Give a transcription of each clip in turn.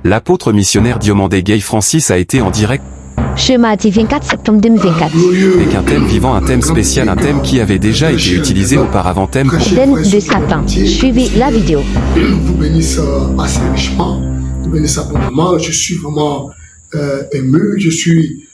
L'apôtre missionnaire Diomandé Gay Francis a été en direct Je mardi 24 septembre 2024. avec un thème vivant, un thème spécial, un thème qui avait déjà été utilisé auparavant, thème pour Den de Satan. Suivez la vidéo. Vous bénisse assez richement, vous bénisse abondamment. Je suis vraiment ému, je suis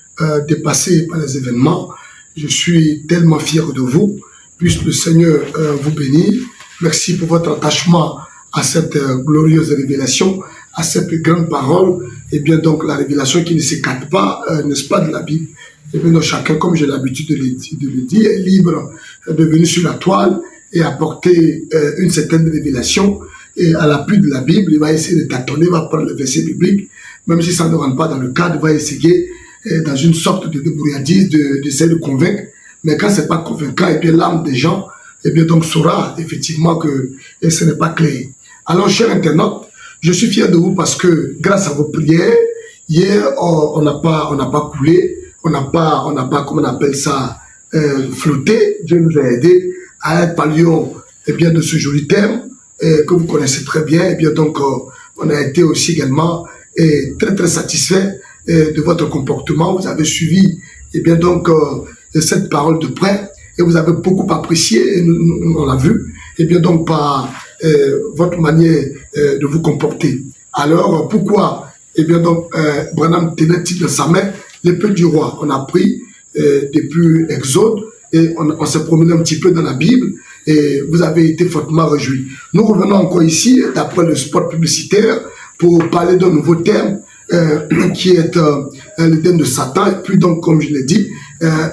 dépassé par les événements. Je suis tellement fier de vous. Puisse le Seigneur vous bénir. Merci pour votre attachement à cette glorieuse révélation, à cette grande parole. Et bien donc la révélation qui ne s'écarte pas, n'est-ce pas, de la Bible. Et bien donc chacun, comme j'ai l'habitude de le dire, est libre de venir sur la toile et apporter une certaine révélation. Et à l'appui de la Bible, il va essayer de tâtonner, il va prendre le verset biblique, même si ça ne rentre pas dans le cadre, il va essayer dans une sorte de débrouillardise d'essayer de convaincre. Mais quand c'est pas convaincant, et bien l'âme des gens, et bien donc saura effectivement que ce n'est pas clair. Alors, chers internautes, je suis fier de vous parce que grâce à vos prières, hier, on n'a pas coulé, on n'a pas, comment on appelle ça, flotté. Dieu nous a aidés à être palion, et bien de ce joli thème, que vous connaissez très bien. Et bien donc, on a été aussi également très très satisfait de votre comportement. Vous avez suivi, et bien donc, cette parole de près, et vous avez beaucoup apprécié, et on l'a vu, et bien donc par votre manière de vous comporter. Alors, pourquoi? Eh bien donc, Branham tenait-il dans sa main l'épée du roi. On a pris depuis Exode, et on s'est promené un petit peu dans la Bible, et vous avez été fortement réjouis. Nous revenons encore ici, d'après le spot publicitaire, pour parler d'un nouveau thème, qui est le thème de Satan. Et puis donc, comme je l'ai dit,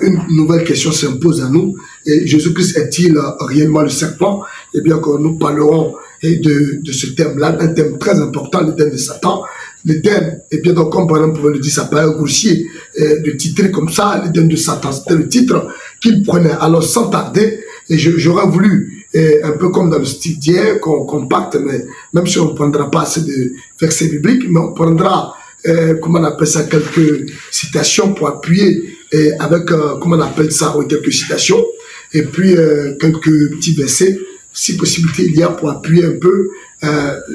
une nouvelle question s'impose à nous. Et Jésus-Christ est-il réellement le serpent? Eh bien que nous parlerons de ce thème-là, un thème très important, le thème de Satan. Le thème, et bien donc, comme par exemple, pouvait le dire, ça paraît grossier de titrer comme ça, le thème de Satan. C'était le titre qu'il prenait. Alors, sans tarder, et j'aurais voulu, un peu comme dans le style d'hier, qu'on compacte, mais même si on ne prendra pas assez de versets bibliques, mais on prendra comment on appelle ça, quelques citations pour appuyer, avec, comment on appelle ça, oui, quelques citations, et puis quelques petits versets, si possibilité il y a, pour appuyer un peu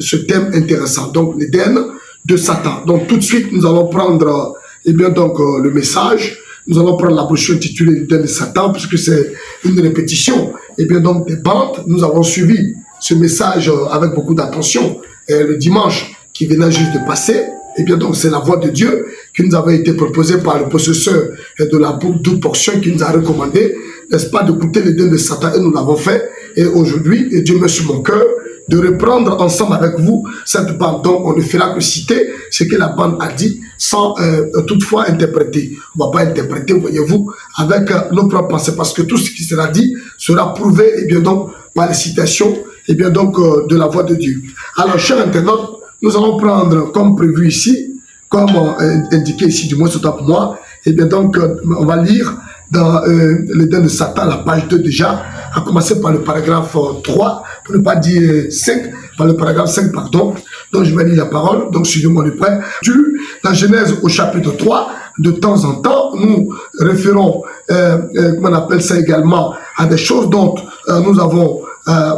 ce thème intéressant. Donc, l'Éden de Satan. Donc, tout de suite, nous allons prendre, eh bien, donc, le message. Nous allons prendre la portion intitulée l'Éden de Satan, puisque c'est une répétition, et bien, donc, des bandes. Nous avons suivi ce message avec beaucoup d'attention le dimanche qui venait juste de passer. Et bien donc, c'est la voix de Dieu qui nous avait été proposée par le possesseur de la double portion qui nous a recommandé, n'est-ce pas, d'écouter l'Éden de Satan, et nous l'avons fait. Et aujourd'hui, et Dieu met sur mon cœur de reprendre ensemble avec vous cette bande. Donc, on ne fera que citer ce que la bande a dit sans toutefois interpréter. On ne va pas interpréter, voyez-vous, avec nos propres pensées, parce que tout ce qui sera dit sera prouvé, et bien donc, par les citations, et bien donc, de la voix de Dieu. Alors, chers internautes, nous allons prendre, comme prévu ici, comme indiqué ici, du moins c'est pour moi, et bien donc, on va lire dans l'Éden de Satan, la page 2 déjà, à commencer par le paragraphe 3, pour ne pas dire 5, par le paragraphe 5, pardon. Donc, je vais lire la parole, donc suivez-moi de près. Dans Genèse au chapitre 3, de temps en temps, nous référons, comment on appelle ça également, à des choses dont nous avons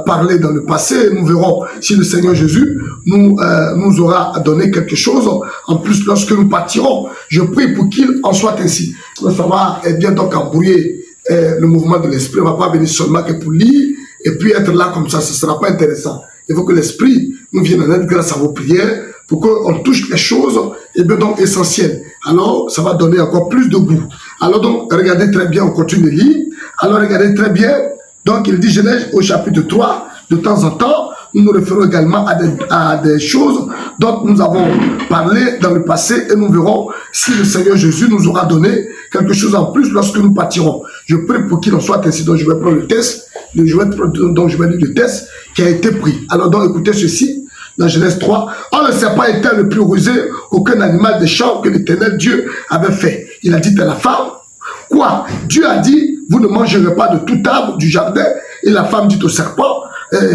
parlé dans le passé. Nous verrons si le Seigneur Jésus nous aura donné quelque chose en plus lorsque nous partirons. Je prie pour qu'il en soit ainsi. Ça va bien donc embrouiller le mouvement de l'esprit. On ne va pas venir seulement que pour lire et puis être là comme ça. Ce ne sera pas intéressant. Il faut que l'esprit nous vienne en aide grâce à vos prières pour qu'on touche les choses et bien donc essentielles. Alors, ça va donner encore plus de goût. Alors donc, regardez très bien, on continue de lire. Alors, regardez très bien. Donc, il dit Genèse au chapitre 3, de temps en temps, nous nous référons également à des choses dont nous avons parlé dans le passé et nous verrons si le Seigneur Jésus nous aura donné quelque chose en plus lorsque nous partirons. Je prie pour qu'il en soit ainsi. Donc, je vais prendre le test, donc je vais lire le test qui a été pris. Alors, donc, écoutez ceci, dans Genèse 3. Or, le serpent était le plus rusé, aucun animal des champs que l'Éternel Dieu avait fait. Il a dit à la femme, quoi? Dieu a dit, vous ne mangerez pas de tout arbre du jardin. Et la femme dit au serpent,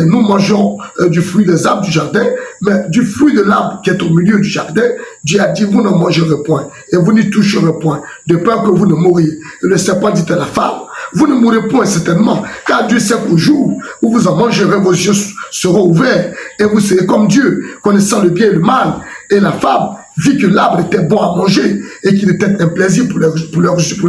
nous mangeons du fruit des arbres du jardin, mais du fruit de l'arbre qui est au milieu du jardin, Dieu a dit, vous ne mangerez point, et vous n'y toucherez point, de peur que vous ne mouriez. Et le serpent dit à la femme, vous ne mourrez point certainement, car Dieu sait qu'au jour où vous en mangerez, vos yeux seront ouverts et vous serez comme Dieu, connaissant le bien et le mal. Et la femme vit que l'arbre était bon à manger et qu'il était un plaisir pour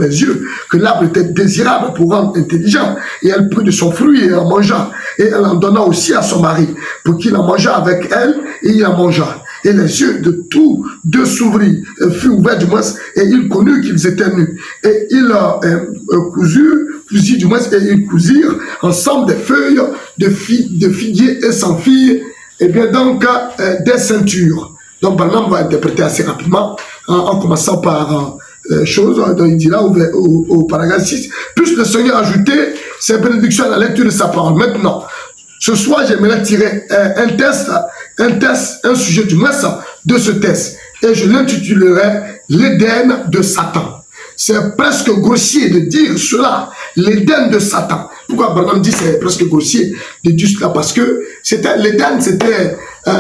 les yeux, que l'arbre était désirable pour rendre intelligent. Et elle prit de son fruit et en mangea. Et elle en donna aussi à son mari pour qu'il en mangeât avec elle et il en mangea. Et les yeux de tous deux s'ouvrirent, furent ouverts du moins, et ils connurent qu'ils étaient nus. Et ils cousirent ensemble des feuilles de figuier et s'enfirent, et bien donc des ceintures. Donc, Branham va interpréter assez rapidement, en commençant par chose, dont il dit là au paragraphe 6. Puis le Seigneur a ajouté ses bénédictions à la lecture de sa parole. Maintenant, ce soir, j'aimerais tirer un sujet du moins de ce test. Et je l'intitulerai l'Éden de Satan. C'est presque grossier de dire cela, l'Éden de Satan. Pourquoi Branham dit c'est presque grossier de dire cela? Parce que l'Éden,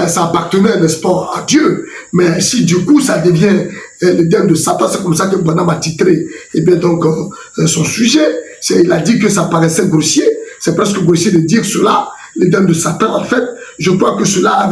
ça appartenait, n'est-ce pas, à Dieu. Mais si du coup ça devient l'Éden de Satan, c'est comme ça que Branham a titré, et bien donc son sujet. Il a dit que ça paraissait grossier. C'est presque grossier de dire cela, l'Éden de Satan. En fait, je crois que cela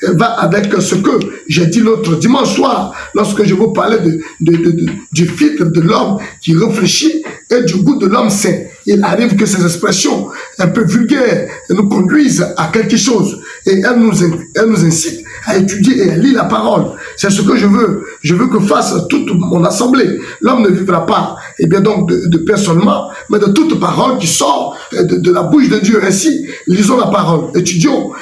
va avec ce que j'ai dit l'autre dimanche soir, lorsque je vous parlais du filtre de l'homme qui réfléchit et du goût de l'homme saint. Il arrive que ces expressions un peu vulgaires nous conduisent à quelque chose et elles nous incitent à étudier et à lire la parole. C'est ce que je veux. Je veux que fasse toute mon assemblée. L'homme ne vivra pas, et bien donc de pain seulement, mais de toute parole qui sort de la bouche de Dieu. Ainsi, lisons la parole, étudions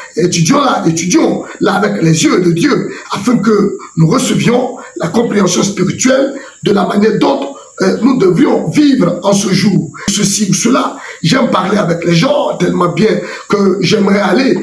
là avec les yeux de Dieu, afin que nous recevions la compréhension spirituelle de la manière dont nous devions vivre en ce jour. Ceci ou cela, j'aime parler avec les gens tellement bien que j'aimerais aller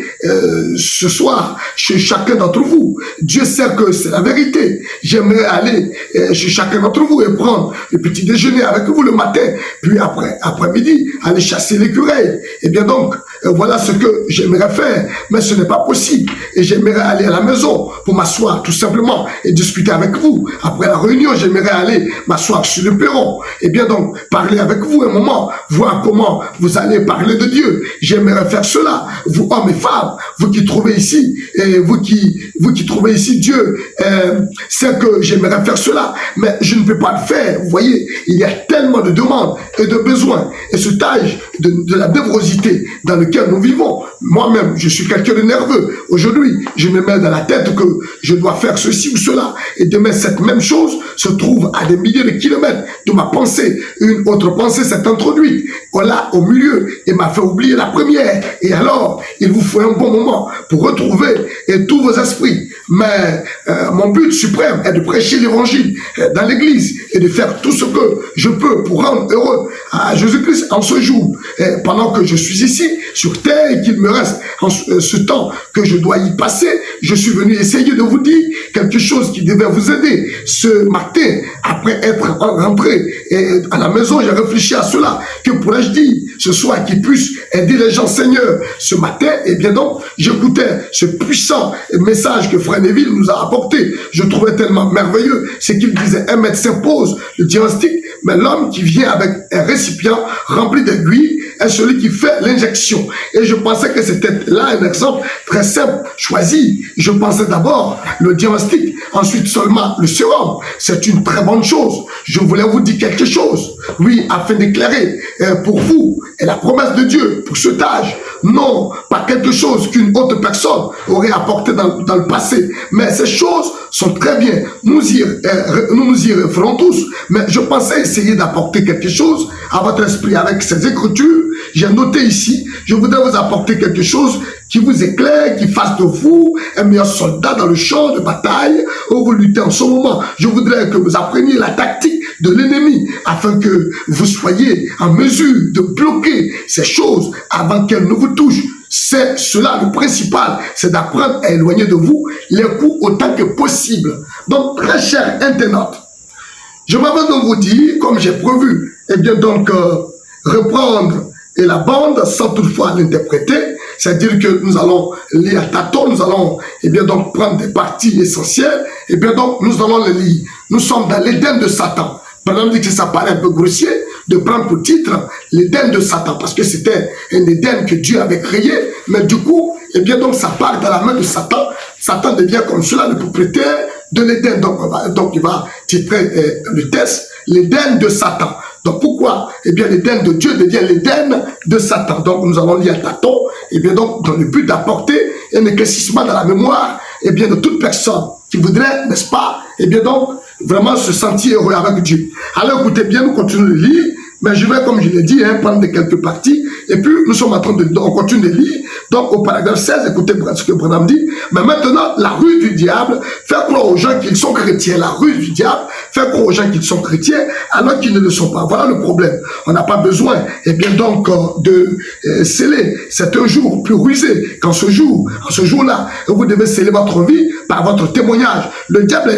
ce soir chez chacun d'entre vous. Dieu sait que c'est la vérité. J'aimerais aller chez chacun d'entre vous et prendre le petit déjeuner avec vous le matin, puis après-midi, aller chasser l'écureuil. Et bien donc, voilà ce que j'aimerais faire, mais ce n'est pas possible. Et j'aimerais aller à la maison pour m'asseoir tout simplement et discuter avec vous. Après la réunion, j'aimerais aller m'asseoir sur le perron. Et bien donc, parler avec vous un moment, voir comment vous allez parler de Dieu. J'aimerais faire cela. Vous, hommes et femmes, vous qui trouvez ici, et vous qui trouvez ici Dieu, c'est que j'aimerais faire cela, mais je ne peux pas le faire. Vous voyez, il y a tellement de demandes et de besoins. Et ce âge de la névrosité dans lequel nous vivons, moi-même, je suis quelqu'un de nerveux. Aujourd'hui, je me mets dans la tête que je dois faire ceci ou cela. Et demain, cette même chose se trouve à des milliers de kilomètres de ma pensée. Une autre pensée s'est introduite là au milieu et m'a fait oublier la première. Et alors, il vous faut un bon moment pour retrouver tous vos esprits. Mais mon but suprême est de prêcher l'évangile dans l'église et de faire tout ce que je peux pour rendre heureux à Jésus-Christ en ce jour. Pendant que je suis ici sur terre et qu'il me reste ce temps que je dois y passer, je suis venu essayer de vous dire quelque chose qui devait vous aider. Ce matin, après être rentré à la maison, j'ai réfléchi à cela. Que pourrais-je dire ce soir qui puisse aider les gens, Seigneur? Ce matin, et bien donc, j'écoutais ce puissant message que Frère Neville nous a apporté. Je trouvais tellement merveilleux. C'est qu'il disait, un médecin pose le diagnostic, mais l'homme qui vient avec un récipient rempli d'aiguilles est celui qui fait l'injection. Et je pensais que c'était là un exemple très simple, choisi. Je pensais d'abord le diagnostic, ensuite seulement le sérum. C'est une très bonne chose. Je voulais vous dire quelque chose. Oui, afin d'éclairer pour vous et la promesse de Dieu pour cet âge. Non, pas quelque chose qu'une autre personne aurait apporté dans le passé. Mais ces choses sont très bien. Nous nous y referons tous. Mais je pensais essayer d'apporter quelque chose à votre esprit avec ces écritures. J'ai noté ici, je voudrais vous apporter quelque chose qui vous éclaire, qui fasse de vous un meilleur soldat dans le champ de bataille où vous luttez en ce moment. Je voudrais que vous appreniez la tactique de l'ennemi afin que vous soyez en mesure de bloquer ces choses avant qu'elles ne vous touchent. C'est cela le principal, c'est d'apprendre à éloigner de vous les coups autant que possible. Donc, très chers internautes, je m'avais donc vous dire, comme j'ai prévu, et bien donc reprendre la bande sans toutefois l'interpréter, c'est-à-dire que nous allons lire à tâtons, nous allons et bien donc prendre des parties essentielles, et bien donc nous allons les lire. Nous sommes dans l'Éden de Satan. Pendant que ça paraît un peu grossier, de prendre pour titre l'Éden de Satan, parce que c'était un Éden que Dieu avait créé, mais du coup, eh bien donc ça part dans la main de Satan. Satan devient comme cela le propriétaire de l'Éden. Donc il va titrer le test, l'Éden de Satan. Donc pourquoi? Eh bien l'Éden de Dieu devient l'Éden de Satan. Donc nous allons lire Platon, eh bien donc dans le but d'apporter un éclaircissement dans la mémoire, eh bien de toute personne qui voudrait, n'est-ce pas, eh bien donc vraiment se sentir heureux avec Dieu. Alors écoutez bien, nous continuons de lire, mais je vais, comme je l'ai dit, prendre quelques parties, et puis nous sommes en train on continue de lire. Donc au paragraphe 16, écoutez ce que Branham dit, mais maintenant la ruse du diable fait croire aux gens qu'ils sont chrétiens. La ruse du diable fait croire aux gens qu'ils sont chrétiens alors qu'ils ne le sont pas. Voilà le problème. On n'a pas besoin, eh bien donc, de sceller. C'est un jour plus rusé qu'en ce jour. En ce jour-là, vous devez sceller votre vie par votre témoignage. Le diable a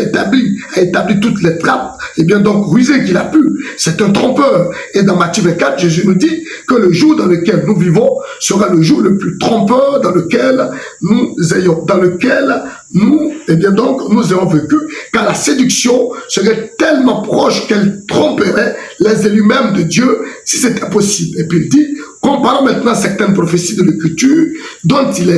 établi toutes les trappes, eh bien donc rusées qu'il a pu. C'est un trompeur. Et dans Matthieu 24, Jésus nous dit que le jour dans lequel nous vivons sera le jour le plus trompeur dans lequel nous ayons vécu, car la séduction serait tellement proche qu'elle tromperait les élus même de Dieu si c'était possible. Et puis il dit, comparons maintenant certaines prophéties de l'Écriture dont il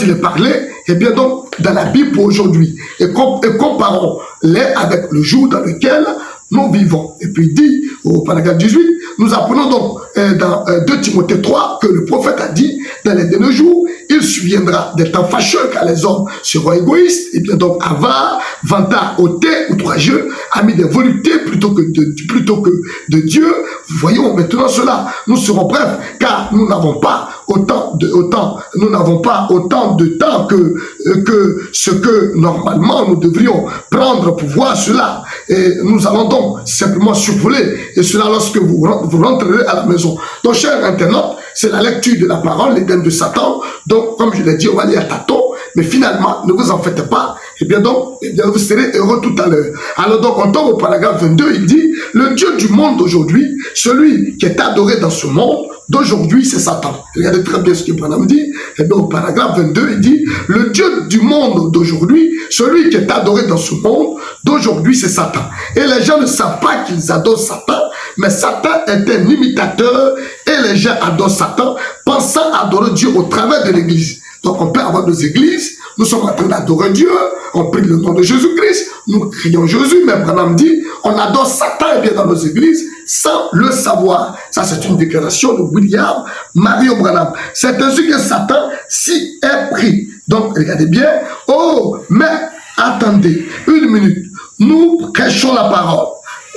est parlé, et bien donc dans la Bible pour aujourd'hui, et comparons-les avec le jour dans lequel nous vivons. Et puis il dit au paragraphe 18, nous apprenons donc dans 2 Timothée 3 que le prophète a dit, dans les derniers jours, il surviendra des temps fâcheux car les hommes seront égoïstes, et bien donc avares, vantards, hautais, outrageux, amis des voluptés plutôt que de Dieu. Voyons maintenant cela. Nous serons brefs car nous n'avons pas autant de temps que ce que normalement nous devrions prendre pour voir cela. Et nous allons donc simplement survoler, et cela lorsque vous rentrerez à la maison. Donc, chers internautes, c'est la lecture de la parole, l'Éden de Satan. Donc, comme je l'ai dit, on va lire à tâtons, mais finalement, ne vous en faites pas. Et bien donc, vous serez heureux tout à l'heure. Alors donc, on tombe au paragraphe 22, il dit, le Dieu du monde d'aujourd'hui, celui qui est adoré dans ce monde, d'aujourd'hui, c'est Satan. Regardez très bien ce que Branham dit. Et bien, au paragraphe 22, il dit, le Dieu du monde d'aujourd'hui, celui qui est adoré dans ce monde, d'aujourd'hui, c'est Satan. Et les gens ne savent pas qu'ils adorent Satan, mais Satan est un imitateur, et les gens adorent Satan, pensant adorer Dieu au travers de l'Église. Donc, on peut avoir des églises, nous sommes en train d'adorer Dieu, on prie le nom de Jésus-Christ, nous crions Jésus, mais Branham dit, on adore Satan et bien dans nos églises sans le savoir. Ça, c'est une déclaration de William Marion Branham. C'est ainsi que Satan s'y est pris. Donc, regardez bien. Oh, mais attendez, une minute. Nous prêchons la parole.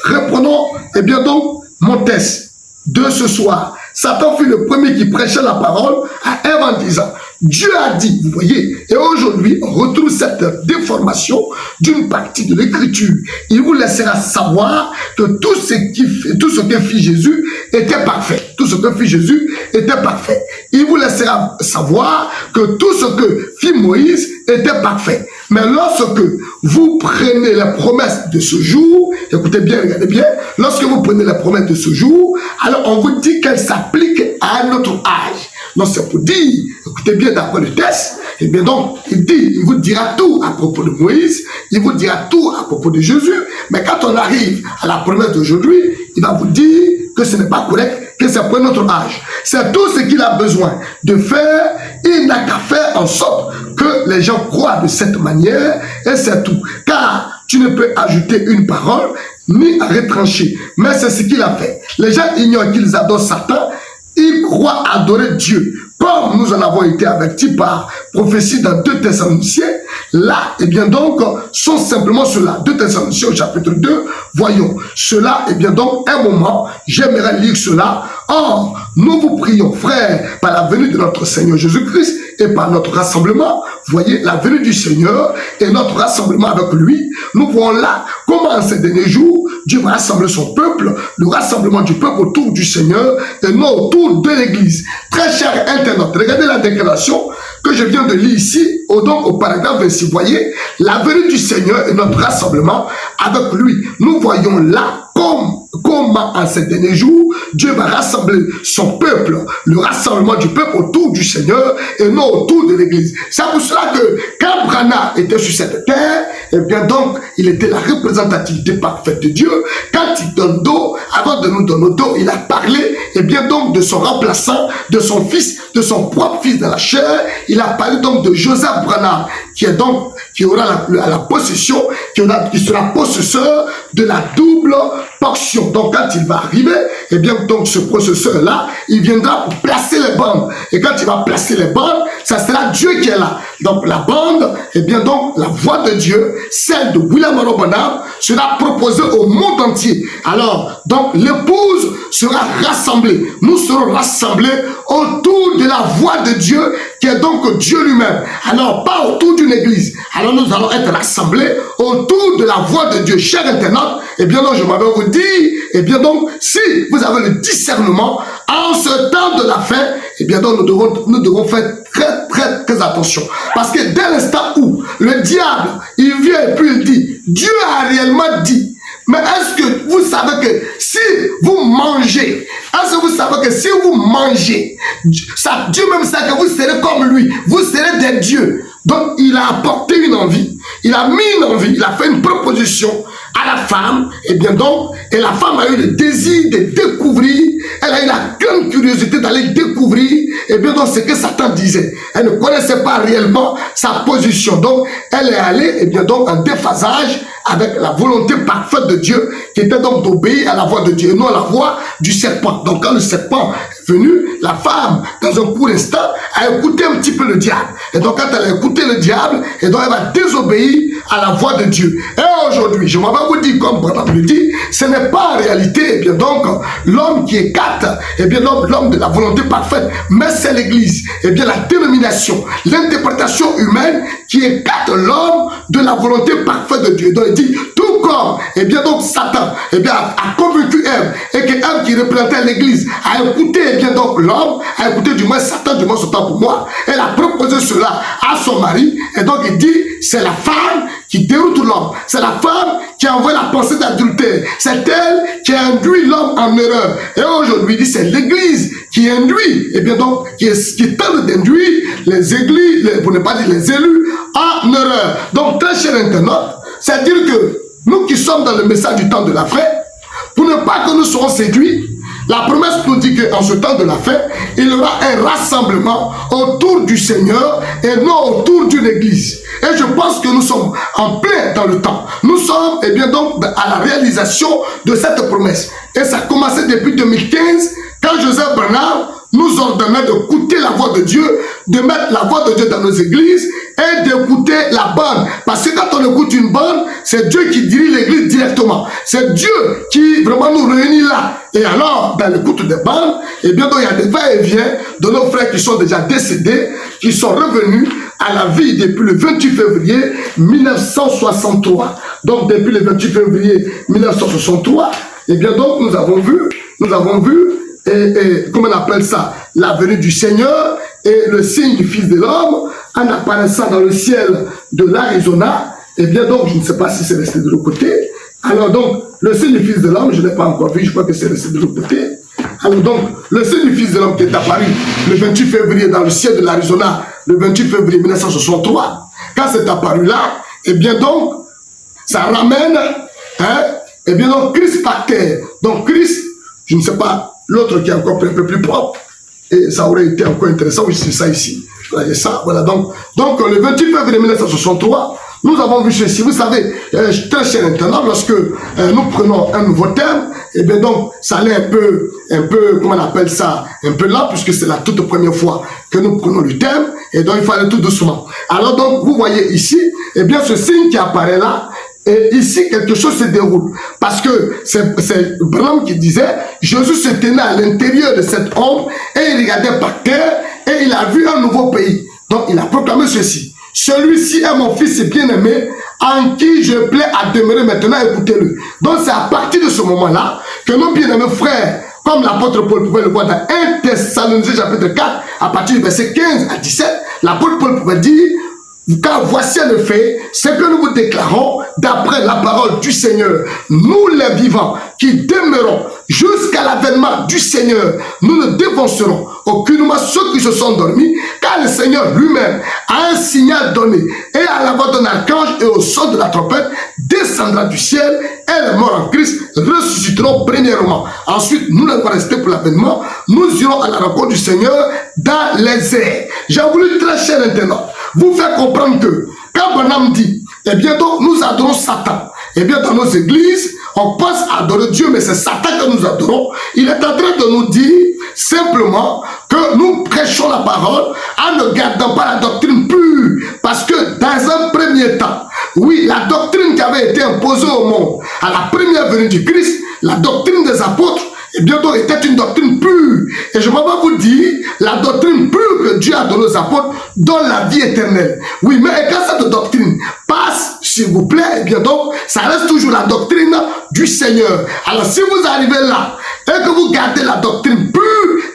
Reprenons, eh bien donc, mon test de ce soir. Satan fut le premier qui prêchait la parole à Ève en disant, Dieu a dit, vous voyez, et aujourd'hui, on retrouve cette déformation d'une partie de l'Écriture. Il vous laissera savoir que tout ce que fit Jésus était parfait. Tout ce que fit Jésus était parfait. Il vous laissera savoir que tout ce que fit Moïse était parfait. Mais lorsque vous prenez les promesses de ce jour, écoutez bien, regardez bien, lorsque vous prenez les promesses de ce jour, alors on vous dit qu'elles s'appliquent à un autre âge. Donc c'est pour dire, écoutez bien d'après le texte, et bien donc il vous dira tout à propos de Moïse, il vous dira tout à propos de Jésus, mais quand on arrive à la promesse d'aujourd'hui, il va vous dire que ce n'est pas correct, que c'est pour notre âge. C'est tout ce qu'il a besoin de faire, il n'a qu'à faire en sorte que les gens croient de cette manière, et c'est tout. Car tu ne peux ajouter une parole, ni retrancher, mais c'est ce qu'il a fait. Les gens ignorent qu'ils adorent Satan, ils croient adorer Dieu. Comme nous en avons été avertis par prophétie dans 2 Thessaloniciens, là, et bien donc, sont simplement cela. 2 Thessaloniciens au chapitre 2, voyons. Cela, et bien donc, un moment, j'aimerais lire cela. Or, nous vous prions, frères, par la venue de notre Seigneur Jésus-Christ et par notre rassemblement. Voyez, la venue du Seigneur et notre rassemblement avec lui. Nous voyons là comment en ces derniers jours, Dieu va rassembler son peuple, le rassemblement du peuple autour du Seigneur et non autour de l'Église. Très cher internaute, regardez la déclaration que je viens de lire ici donc au paragraphe 26, voyez, la venue du Seigneur et notre rassemblement avec lui. Nous voyons là comment en ces derniers jours, Dieu va rassembler son peuple, le rassemblement du peuple autour du Seigneur et non autour de l'Église. C'est pour cela que quand Branham était sur cette terre, eh bien donc, il était la représentativité parfaite de Dieu. Quand il donne dos, avant de nous donner dos, il a parlé, eh bien donc, de son remplaçant, de son fils, de son propre fils de la chair. Il a parlé donc de Joseph Branham, qui aura la possession, qui sera possesseur de la double portion. Donc quand il va arriver, eh bien donc ce processeur-là, il viendra pour placer les bandes. Et quand il va placer les bandes, ça sera Dieu qui est là. Donc la bande, eh bien donc la voix de Dieu, celle de William Monroe Branham, sera proposée au monde entier. Alors, donc l'épouse sera rassemblée. Nous serons rassemblés autour de la voix de Dieu, qui est donc Dieu lui-même. Alors, pas autour d'une église. Alors, nous allons être rassemblés autour de la voix de Dieu. Chers internautes, eh bien donc, je m'avais vous dire, eh bien donc, si vous avez le discernement, en ce temps de la fin, eh bien donc, nous devons faire très attention. Parce que dès l'instant où le diable, il vient et puis il dit, Dieu a réellement dit, mais est-ce que vous savez que si vous mangez, est-ce que vous savez que si vous mangez, ça, Dieu même sait que vous serez comme lui, vous serez des dieux. Donc il a apporté une envie, il a mis une envie, il a fait une proposition à la femme, et bien donc, et la femme a eu le désir de découvrir, elle a eu la grande curiosité d'aller découvrir, et bien donc ce que Satan disait. Elle ne connaissait pas réellement sa position, donc elle est allée, et bien donc en déphasage avec la volonté parfaite de Dieu, qui était donc d'obéir à la voix de Dieu, et non à la voix du serpent. Donc quand le serpent est venu, la femme, dans un court instant, a écouté un petit peu le diable. Et donc quand elle a écouté le diable, et donc elle va désobéir à la voix de Dieu. Et aujourd'hui, je m'en vais vous dire, comme Branham le dit, ce n'est pas en réalité, eh bien donc, l'homme qui écarte, eh bien donc, l'homme de la volonté parfaite, mais c'est l'Église. Eh bien la dénomination, l'interprétation humaine qui écarte l'homme de la volonté parfaite de Dieu. Donc il dit, tout comme, eh bien donc Satan, eh bien a convaincu Ève, et que Ève qui représentait l'Église a écouté, eh bien donc l'homme, a écouté du moins Satan, du moins Satan pour moi, elle a proposé cela à son mari, et donc il dit, c'est la femme qui déroute l'homme, c'est la femme qui envoie la pensée d'adultère, c'est elle qui induit l'homme en erreur. Et aujourd'hui, il dit, c'est l'Église qui induit, et bien donc, qui tente d'induire les églises, pour ne pas dire les élus, en erreur. Donc, très cher internaute, c'est-à-dire que nous qui sommes dans le message du temps de la fin, pour ne pas que nous soyons séduits, la promesse nous dit qu'en ce temps de la fin, il y aura un rassemblement autour du Seigneur et non autour d'une église. Et je pense que nous sommes en plein dans le temps. Nous sommes, eh bien donc, à la réalisation de cette promesse. Et ça a commencé depuis 2015, quand Joseph Branham nous ordonnait d'écouter la voix de Dieu, de mettre la voix de Dieu dans nos églises et d'écouter la bande. Parce que quand on écoute une bande, c'est Dieu qui dirige l'église directement. C'est Dieu qui vraiment nous réunit là. Et alors, dans l'écoute des bandes, eh bien, donc, il y a des va-et-vient de nos frères qui sont déjà décédés, qui sont revenus à la vie depuis le 28 février 1963. Donc, depuis le 28 février 1963, eh bien, donc, nous avons vu, et comment on appelle ça, la venue du Seigneur et le signe du Fils de l'homme en apparaissant dans le ciel de l'Arizona. Et bien donc, je ne sais pas si c'est resté de l'autre côté. Alors donc, le signe du Fils de l'homme, je ne l'ai pas encore vu, je crois que c'est resté de l'autre côté. Alors donc, le signe du Fils de l'homme qui est apparu le 28 février dans le ciel de l'Arizona, le 28 février 1963, quand c'est apparu là, et bien donc, ça ramène, et bien donc, Christ par terre. Donc Christ, je ne sais pas, l'autre qui est encore un peu plus propre, et ça aurait été encore intéressant, oui, c'est ça ici. Voyez ça, voilà. Donc le 28 février 1963, nous avons vu ceci. Vous savez, très cher internaute, lorsque nous prenons un nouveau thème, et bien donc, ça allait un peu, comment on appelle ça, un peu lent, puisque c'est la toute première fois que nous prenons le thème, et donc il fallait tout doucement. Alors donc, vous voyez ici, et bien ce signe qui apparaît là, et ici, quelque chose se déroule. Parce que c'est Branham qui disait, Jésus se tenait à l'intérieur de cette ombre et il regardait par terre et il a vu un nouveau pays. Donc, il a proclamé ceci. Celui-ci est mon fils bien-aimé en qui je plais à demeurer maintenant, écoutez-le. Donc, c'est à partir de ce moment-là que nos bien-aimés frères, comme l'apôtre Paul pouvait le voir dans 1 Thessaloniciens chapitre 4, à partir du verset 15 à 17, l'apôtre Paul pouvait dire, car voici en effet ce que nous vous déclarons d'après la parole du Seigneur. Nous les vivants qui demeurons jusqu'à l'avènement du Seigneur, nous ne défoncerons aucunement ceux qui se sont dormis, car le Seigneur lui-même a un signal donné, et à la voix d'un archange et au son de la trompette descendra du ciel, et les morts en Christ ressusciteront premièrement. Ensuite, nous ne pas rester pour l'avènement, nous irons à la rencontre du Seigneur dans les airs. J'ai voulu, très cher internaute, vous faire comprendre que quand Branham dit, eh bien donc nous adorons Satan, eh bien dans nos églises, on pense adorer Dieu, mais c'est Satan que nous adorons. Il est en train de nous dire simplement que nous prêchons la parole en ne gardant pas la doctrine pure. Parce que dans un premier temps, oui, la doctrine qui avait été imposée au monde à la première venue du Christ, la doctrine des apôtres, et bientôt était une doctrine pure. Et je vais vous dire, la doctrine pure que Dieu a donnée aux apôtres donne la vie éternelle. Oui, mais quand cette doctrine passe, s'il vous plaît, et bien donc, ça reste toujours la doctrine du Seigneur. Alors si vous arrivez là, et que vous gardez la doctrine pure,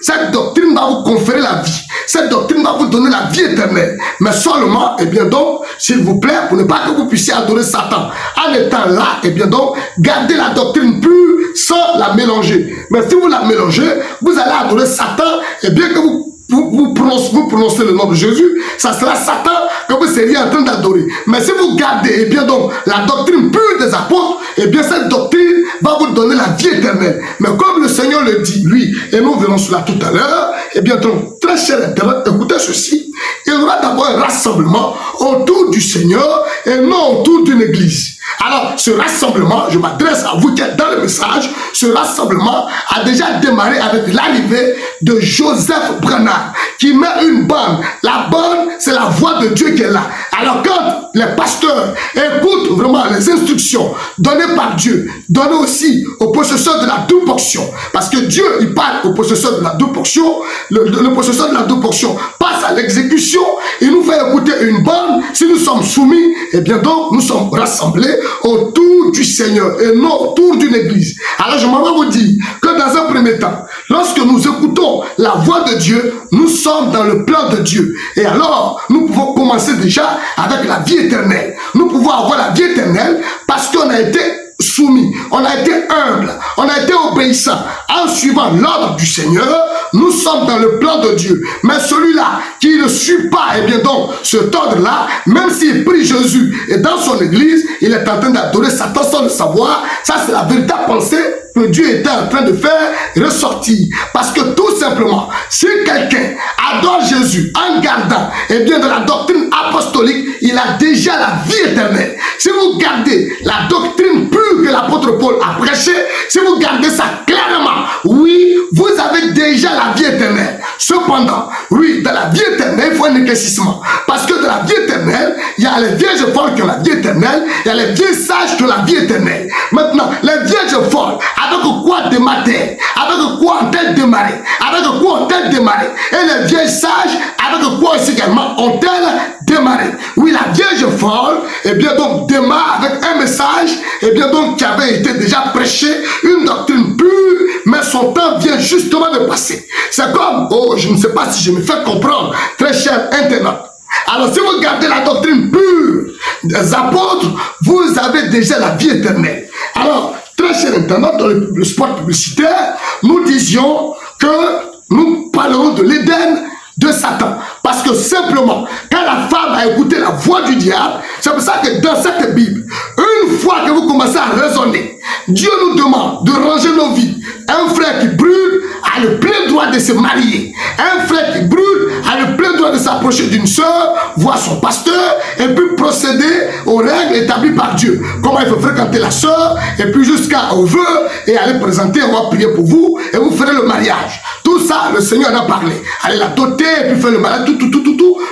cette doctrine va vous conférer la vie. Cette doctrine va vous donner la vie éternelle. Mais seulement, et bien donc, s'il vous plaît, pour ne pas que vous puissiez adorer Satan, en étant là, et bien donc, gardez la doctrine pure sans la mélanger. Mais si vous la mélangez, vous allez adorer Satan, et bien que vous prononcez le nom de Jésus, ça sera Satan que vous seriez en train d'adorer. Mais si vous gardez, et bien donc, la doctrine pure des apôtres, et bien cette doctrine va vous donner la vie éternelle. Mais comme le Seigneur le dit, lui, et nous verrons cela tout à l'heure, et bien donc, très cher internaute, écoutez ceci, il y aura d'abord un rassemblement autour du Seigneur et non autour d'une église. Alors, ce rassemblement, je m'adresse à vous qui êtes dans le message, ce rassemblement a déjà démarré avec l'arrivée de Joseph Branham, qui met une bande. La bande, c'est la voix de Dieu qui est là. Alors, quand les pasteurs écoutent vraiment les instructions données par Dieu, données aussi aux possesseurs de la double portion, parce que Dieu, il parle aux possesseurs de la double portion, le possesseur de la double portion passe à l'exécution, il nous fait écouter une bande. Si nous sommes soumis, et bien donc, nous sommes rassemblés autour du Seigneur et non autour d'une église. Alors je m'en vais vous dire que dans un premier temps, lorsque nous écoutons la voix de Dieu, nous sommes dans le plan de Dieu. Et alors, nous pouvons commencer déjà avec la vie éternelle. Nous pouvons avoir la vie éternelle parce qu'on a été soumis, on a été humble, on a été obéissant. En suivant l'ordre du Seigneur, nous sommes dans le plan de Dieu. Mais celui-là qui ne suit pas, et bien donc, cet ordre-là, même s'il prie Jésus et dans son église, il est en train d'adorer Satan sans le savoir. Ça, c'est la véritable pensée que Dieu était en train de faire ressortir. Parce que tout simplement, si quelqu'un adore Jésus en gardant, et bien de la doctrine apostolique, il a déjà la vie éternelle. Si vous gardez la doctrine pure que l'apôtre Paul a prêchée, si vous gardez ça clairement, oui, vous avez déjà la vie éternelle. Cependant, oui, dans la vie éternelle, il faut un éclaircissement. Parce que dans la vie éternelle, il y a les vierges folles qui ont la vie éternelle, il y a les vieilles sages qui ont la vie éternelle. Maintenant, les vierges folles, avec quoi démarrer, avec quoi ont-elles démarré, avec quoi ont-elles démarré, et les vieilles sages, avec quoi aussi également ont-elles démarré. Oui, la vierge folle, et bien donc démarre avec un message, et bien donc qui avait été déjà prêché, une doctrine pure, mais son temps vient justement de passer. C'est comme, oh, je ne sais pas si je me fais comprendre, très cher internaute. Alors si vous gardez la doctrine pure des apôtres, vous avez déjà la vie éternelle. Alors, très cher internaute, dans le spot publicitaire, nous disions que nous parlerons de l'Éden de Satan. Parce que simplement, quand la femme a écouté la voix du diable, c'est pour ça que dans cette Bible, une fois que vous commencez à raisonner, Dieu nous demande de ranger nos vies. Un frère qui brûle a le plein droit de se marier. Un frère qui brûle a le plein droit de s'approcher d'une sœur, voir son pasteur, et puis procéder aux règles établies par Dieu. Comment il faut fréquenter la sœur, et puis jusqu'au vœu, et aller présenter, on va prier pour vous, et vous ferez le mariage. Tout ça, le Seigneur en a parlé. Allez la doter, et puis faire le mariage, tout.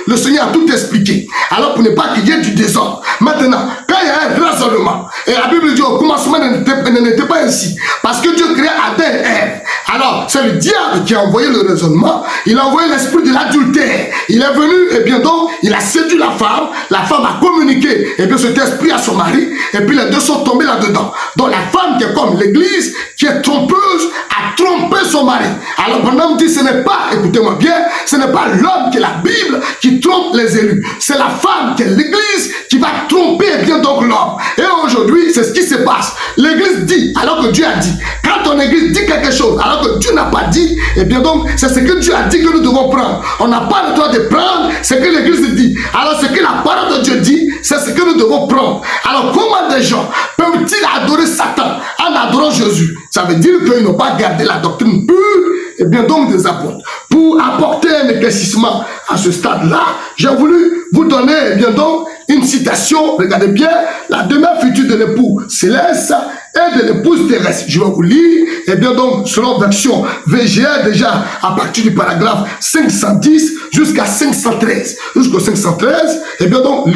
Le Seigneur a tout expliqué. Alors pour ne pas qu'il y ait du désordre. Maintenant, quand il y a un raisonnement, et la Bible dit au commencement, n'était pas ainsi. Parce que Dieu créa Adam et Ève. Alors, c'est le diable qui a envoyé le raisonnement. Il a envoyé l'esprit de l'adultère. Il est venu, et bien donc, il a séduit la femme a communiqué, et bien cet esprit à son mari, et puis les deux sont tombés là-dedans. Donc la femme qui est comme l'église, qui est trompeuse, a trompé son mari. Alors Branham dit, ce n'est pas, écoutez-moi bien, ce n'est pas l'homme qui est la Bible qui trompe les élus. C'est la femme qui est l'église qui va tromper, et bien donc l'homme. Et aujourd'hui, c'est ce qui se passe. L'église dit, alors que Dieu a dit. Quand ton église dit quelque chose, alors que Dieu n'a pas dit, et bien donc, c'est ce que Dieu a dit que nous devons prendre. On n'a pas le droit de prendre ce que l'église dit. Alors ce que la parole de Dieu dit, c'est ce que nous devons prendre. Alors comment des gens peuvent-ils adorer Satan en adorant Jésus? Ça veut dire qu'ils n'ont pas gardé la doctrine pure, et bien donc des apôtres. Pour apporter un éclaircissement à ce stade-là, j'ai voulu vous donner, eh bien donc, une citation. Regardez bien, la demeure future de l'époux céleste et de l'épouse terrestre. Je vais vous lire, et bien donc, selon version VGR, déjà à partir du paragraphe 510 jusqu'à 513. Jusqu'au 513, et bien donc,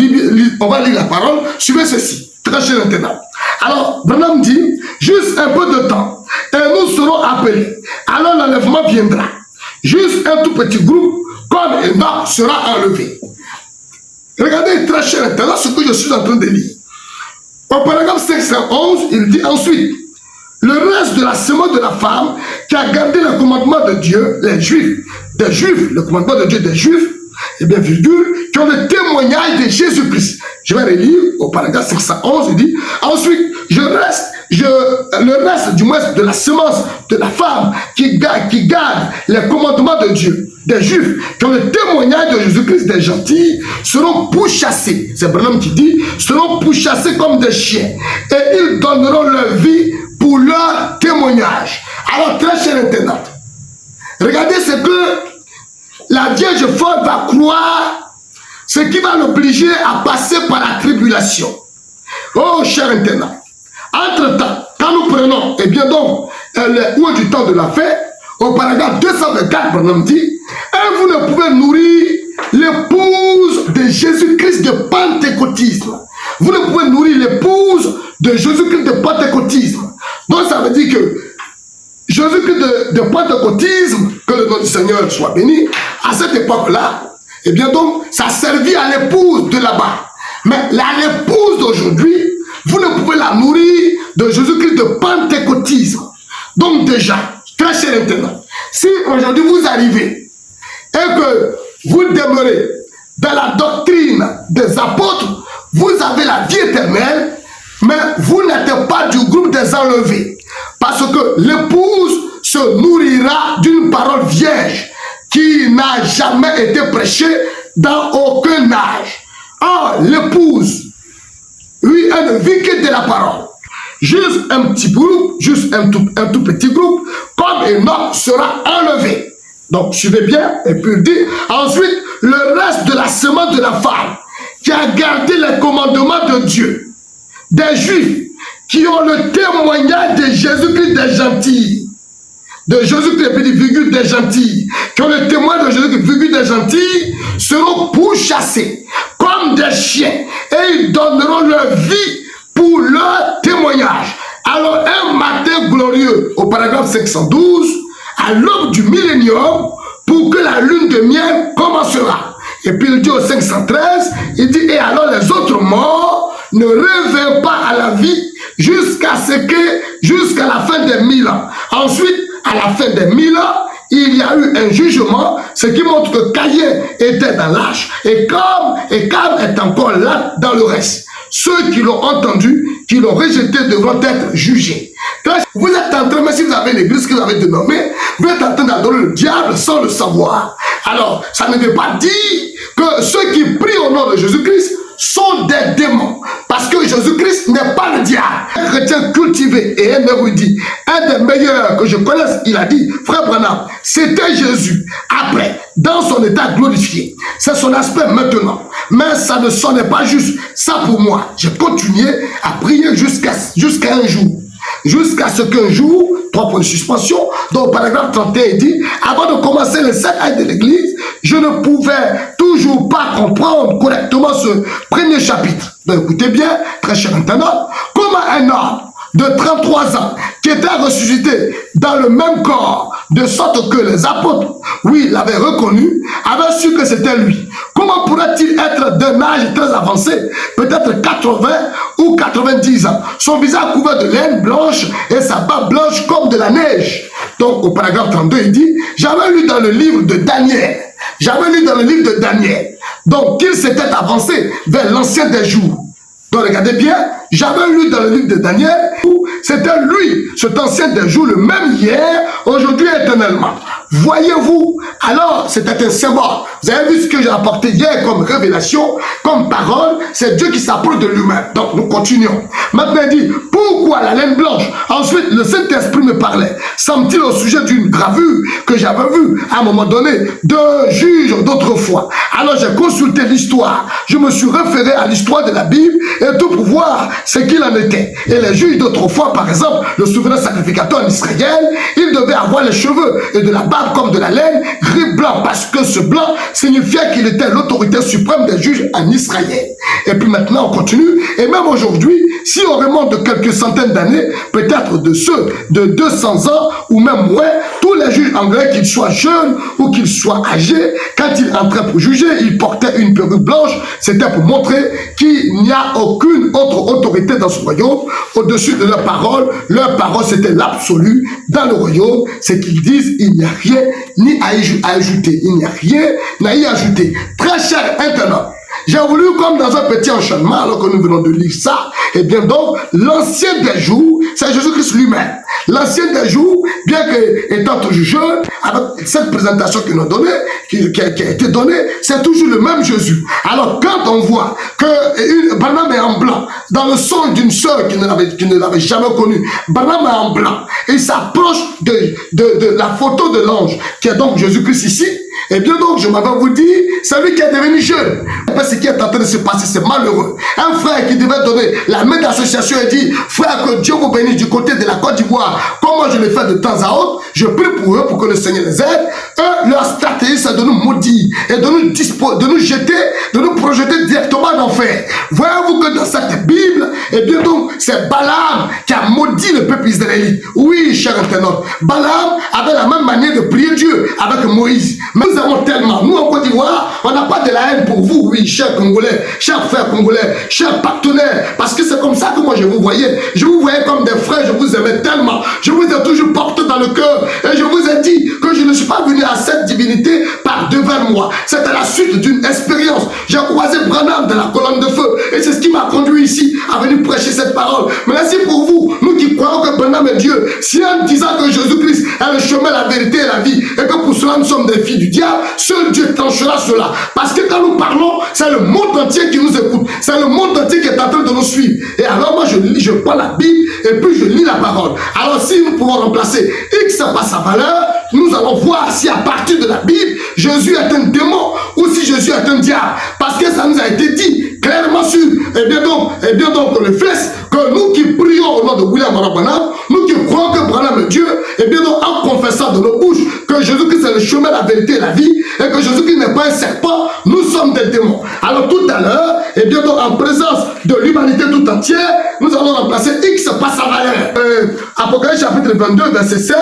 on va lire la parole. Suivez ceci, très cher internaute. Alors, Branham dit, juste un peu de temps, et nous serons appelés. Alors l'enlèvement viendra. Juste un tout petit groupe, comme Enoch sera enlevé. Regardez, très cher internaute, ce que je suis en train de lire. Au paragraphe 511, il dit ensuite, le reste de la semence de la femme qui a gardé le commandement de Dieu, les Juifs, des Juifs, le commandement de Dieu des Juifs, et bien, virgule, qui ont le témoignage de Jésus-Christ. Je vais relire au paragraphe 511, il dit, ensuite, le reste du moins de la semence de la femme qui garde les commandements de Dieu, des Juifs, qui ont le témoignage de Jésus-Christ, des gentils, seront pourchassés. C'est Branham qui dit, seront pourchassés comme des chiens. Et ils donneront leur vie pour leur témoignage. Alors, très cher internaute, regardez ce que la Vierge folle va croire, ce qui va l'obliger à passer par la tribulation. Oh, cher internaute, entre-temps, quand nous prenons, et bien donc, où est du temps de la fête, au paragraphe 224, Branham dit, et vous ne pouvez nourrir l'épouse de Jésus-Christ de pentecôtisme. Vous ne pouvez nourrir l'épouse de Jésus-Christ de pentecôtisme. Donc ça veut dire que Jésus-Christ de pentecôtisme, que le nom du Seigneur soit béni, à cette époque-là, et bien donc, ça servit à l'épouse de là-bas. Mais l'épouse d'aujourd'hui, vous ne pouvez la nourrir de Jésus-Christ de pentecôtisme. Donc déjà, très cher internaute, si aujourd'hui vous arrivez et que vous demeurez dans la doctrine des apôtres, vous avez la vie éternelle, mais vous n'êtes pas du groupe des enlevés. Parce que l'épouse se nourrira d'une parole vierge qui n'a jamais été prêchée dans aucun âge. Or, l'épouse, lui, elle ne vit que de la parole. Juste un petit groupe, juste un tout petit groupe, comme Enoch sera enlevé. Donc, suivez bien, et puis il dit, ensuite, le reste de la semence de la femme, qui a gardé les commandements de Dieu, des Juifs, qui ont le témoignage de Jésus-Christ des gentils, de Jésus-Christ, et puis virgule des gentils, qui ont le témoignage de Jésus-Christ, virgule des gentils, seront pourchassés comme des chiens, et ils donneront leur vie pour leur témoignage. Alors, un matin glorieux, au paragraphe 512, à l'aube du millénium, pour que la lune de miel commencera. Et puis il dit au 513, il dit, et alors les autres morts ne reviennent pas à la vie jusqu'à la fin des 1000 ans. Ensuite, à la fin des 1000 ans, il y a eu un jugement, ce qui montre que Caïn était dans l'âge, et Cam est encore là dans le reste. Ceux qui l'ont entendu, qui l'ont rejeté, devront être jugés. Vous êtes en train, même si vous avez l'église que vous avez dénommée, vous êtes en train d'adorer le diable sans le savoir. Alors, ça ne veut pas dire que ceux qui prient au nom de Jésus-Christ sont des démons. Parce que Jésus-Christ n'est pas le diable. Un chrétien cultivé et un érudit, un des meilleurs que je connaisse, il a dit, frère Branham, c'était Jésus. Après, dans son état glorifié, c'est son aspect maintenant. Mais ça ne sonnait pas juste ça pour moi. J'ai continué à prier jusqu'à un jour. Jusqu'à ce qu'un jour, 3 points de suspension, dans le paragraphe 31, il dit, avant de commencer les 7 actes de l'église, je ne pouvais toujours pas comprendre correctement ce premier chapitre. Donc écoutez bien, très cher internaute, comment un homme de 33 ans, qui était ressuscité dans le même corps, de sorte que les apôtres, oui, l'avaient reconnu, avaient su que c'était lui. Comment pourrait-il être d'un âge très avancé, peut-être 80 ou 90 ans? Son visage couvert de laine blanche et sa barbe blanche comme de la neige. Donc au paragraphe 32, il dit, j'avais lu dans le livre de Daniel, donc qu'il s'était avancé vers l'ancien des jours. Donc regardez bien, j'avais lu dans le livre de Daniel, c'était lui, cet ancien des jours, le même hier, aujourd'hui et éternellement. Voyez-vous, alors c'était un symbole. Vous avez vu ce que j'ai apporté hier comme révélation, comme parole, c'est Dieu qui s'approche de lui-même. Donc nous continuons. Maintenant il dit, pourquoi la laine blanche? Ensuite le Saint-Esprit me parlait, semble-t-il au sujet d'une gravure que j'avais vue à un moment donné de juges d'autrefois. Alors j'ai consulté l'histoire, je me suis référé à l'histoire de la Bible et tout pour voir ce qu'il en était. Et les juges d'autrefois, par exemple, le souverain sacrificateur en Israël, il devait avoir les cheveux et de la barbe comme de la laine, gris blanc, parce que ce blanc signifiait qu'il était l'autorité suprême des juges en Israël. Et puis maintenant on continue, et même aujourd'hui, si on remonte de quelques centaines d'années, peut-être de ceux de 200 ans ou même moins, tous les juges anglais, qu'ils soient jeunes ou qu'ils soient âgés, quand ils entraient pour juger, ils portaient une perruque blanche. C'était pour montrer qu'il n'y a aucune autre autorité dans ce royaume au-dessus de leur parole. Leur parole, c'était l'absolu dans le royaume. C'est qu'ils disent, il n'y a rien ni à ajouter. Il n'y a rien à y ajouter. Très cher internaute, j'ai voulu, comme dans un petit enchaînement, alors que nous venons de lire ça, et bien donc, l'ancien des jours, c'est Jésus-Christ lui-même. L'ancien des jours, bien qu'étant toujours jeune, avec cette présentation qu'il nous a donnée, qui a été donnée, c'est toujours le même Jésus. Alors, quand on voit que Branham est en blanc, dans le son d'une sœur qui ne l'avait jamais connue, Branham est en blanc, et il s'approche de la photo de l'ange, qui est donc Jésus-Christ ici, et bien donc, je m'avais vous dit, c'est lui qui est devenu jeune. Ce qui est en train de se passer, c'est malheureux. Un frère qui devait donner la main d'association et dit, frère, que Dieu vous bénisse du côté de la Côte d'Ivoire, comme je le fais de temps à autre, je prie pour eux, pour que le Seigneur les aide. Eux, leur stratégie, c'est de nous maudire et de nous jeter, de nous projeter directement en enfer. Voyez-vous que dans cette Bible, et bien donc, c'est Balaam qui a maudit le peuple israélite. Oui, cher internaute, Balaam avait la même manière de prier Dieu avec Moïse. Mais nous avons tellement, nous en Côte d'Ivoire, on n'a pas de la haine pour vous, oui, chers Congolais, chers frères congolais, chers partenaires, parce que c'est comme ça que moi je vous voyais. Je vous voyais comme des frères, je vous aimais tellement, je vous ai toujours porté dans le cœur, et je vous ai dit que je ne suis pas venu à cette divinité par devers moi. C'était la suite d'une expérience. J'ai croisé Branham dans la colonne de feu, et c'est ce qui m'a conduit ici à venir prêcher cette parole. Mais là, c'est pour vous, nous qui croyons que Branham est Dieu, si en disant que Jésus-Christ est le chemin, la vérité et la vie, et que pour cela nous sommes des filles du diable, seul Dieu tranchera cela. Parce que quand nous parlons, c'est le monde entier qui nous écoute. C'est le monde entier qui est en train de nous suivre. Et alors moi je lis, je prends la Bible et puis je lis la parole. Alors si nous pouvons remplacer X par sa valeur, nous allons voir si à partir de la Bible, Jésus est un démon ou si Jésus est un diable. Parce que ça nous a été dit clairement sur, et bien donc le fait que nous qui prions au nom de William Branham, nous qui croyons que Branham est Dieu, et bien donc en confessant de nos bouches que Jésus-Christ est le chemin, la vérité et la vie, et que Jésus-Christ n'est pas un serpent, nous sommes des démons. Alors tout à l'heure, et bien donc en présence de l'humanité tout entière, nous allons remplacer X par sa valeur. Apocalypse chapitre 22, verset 16,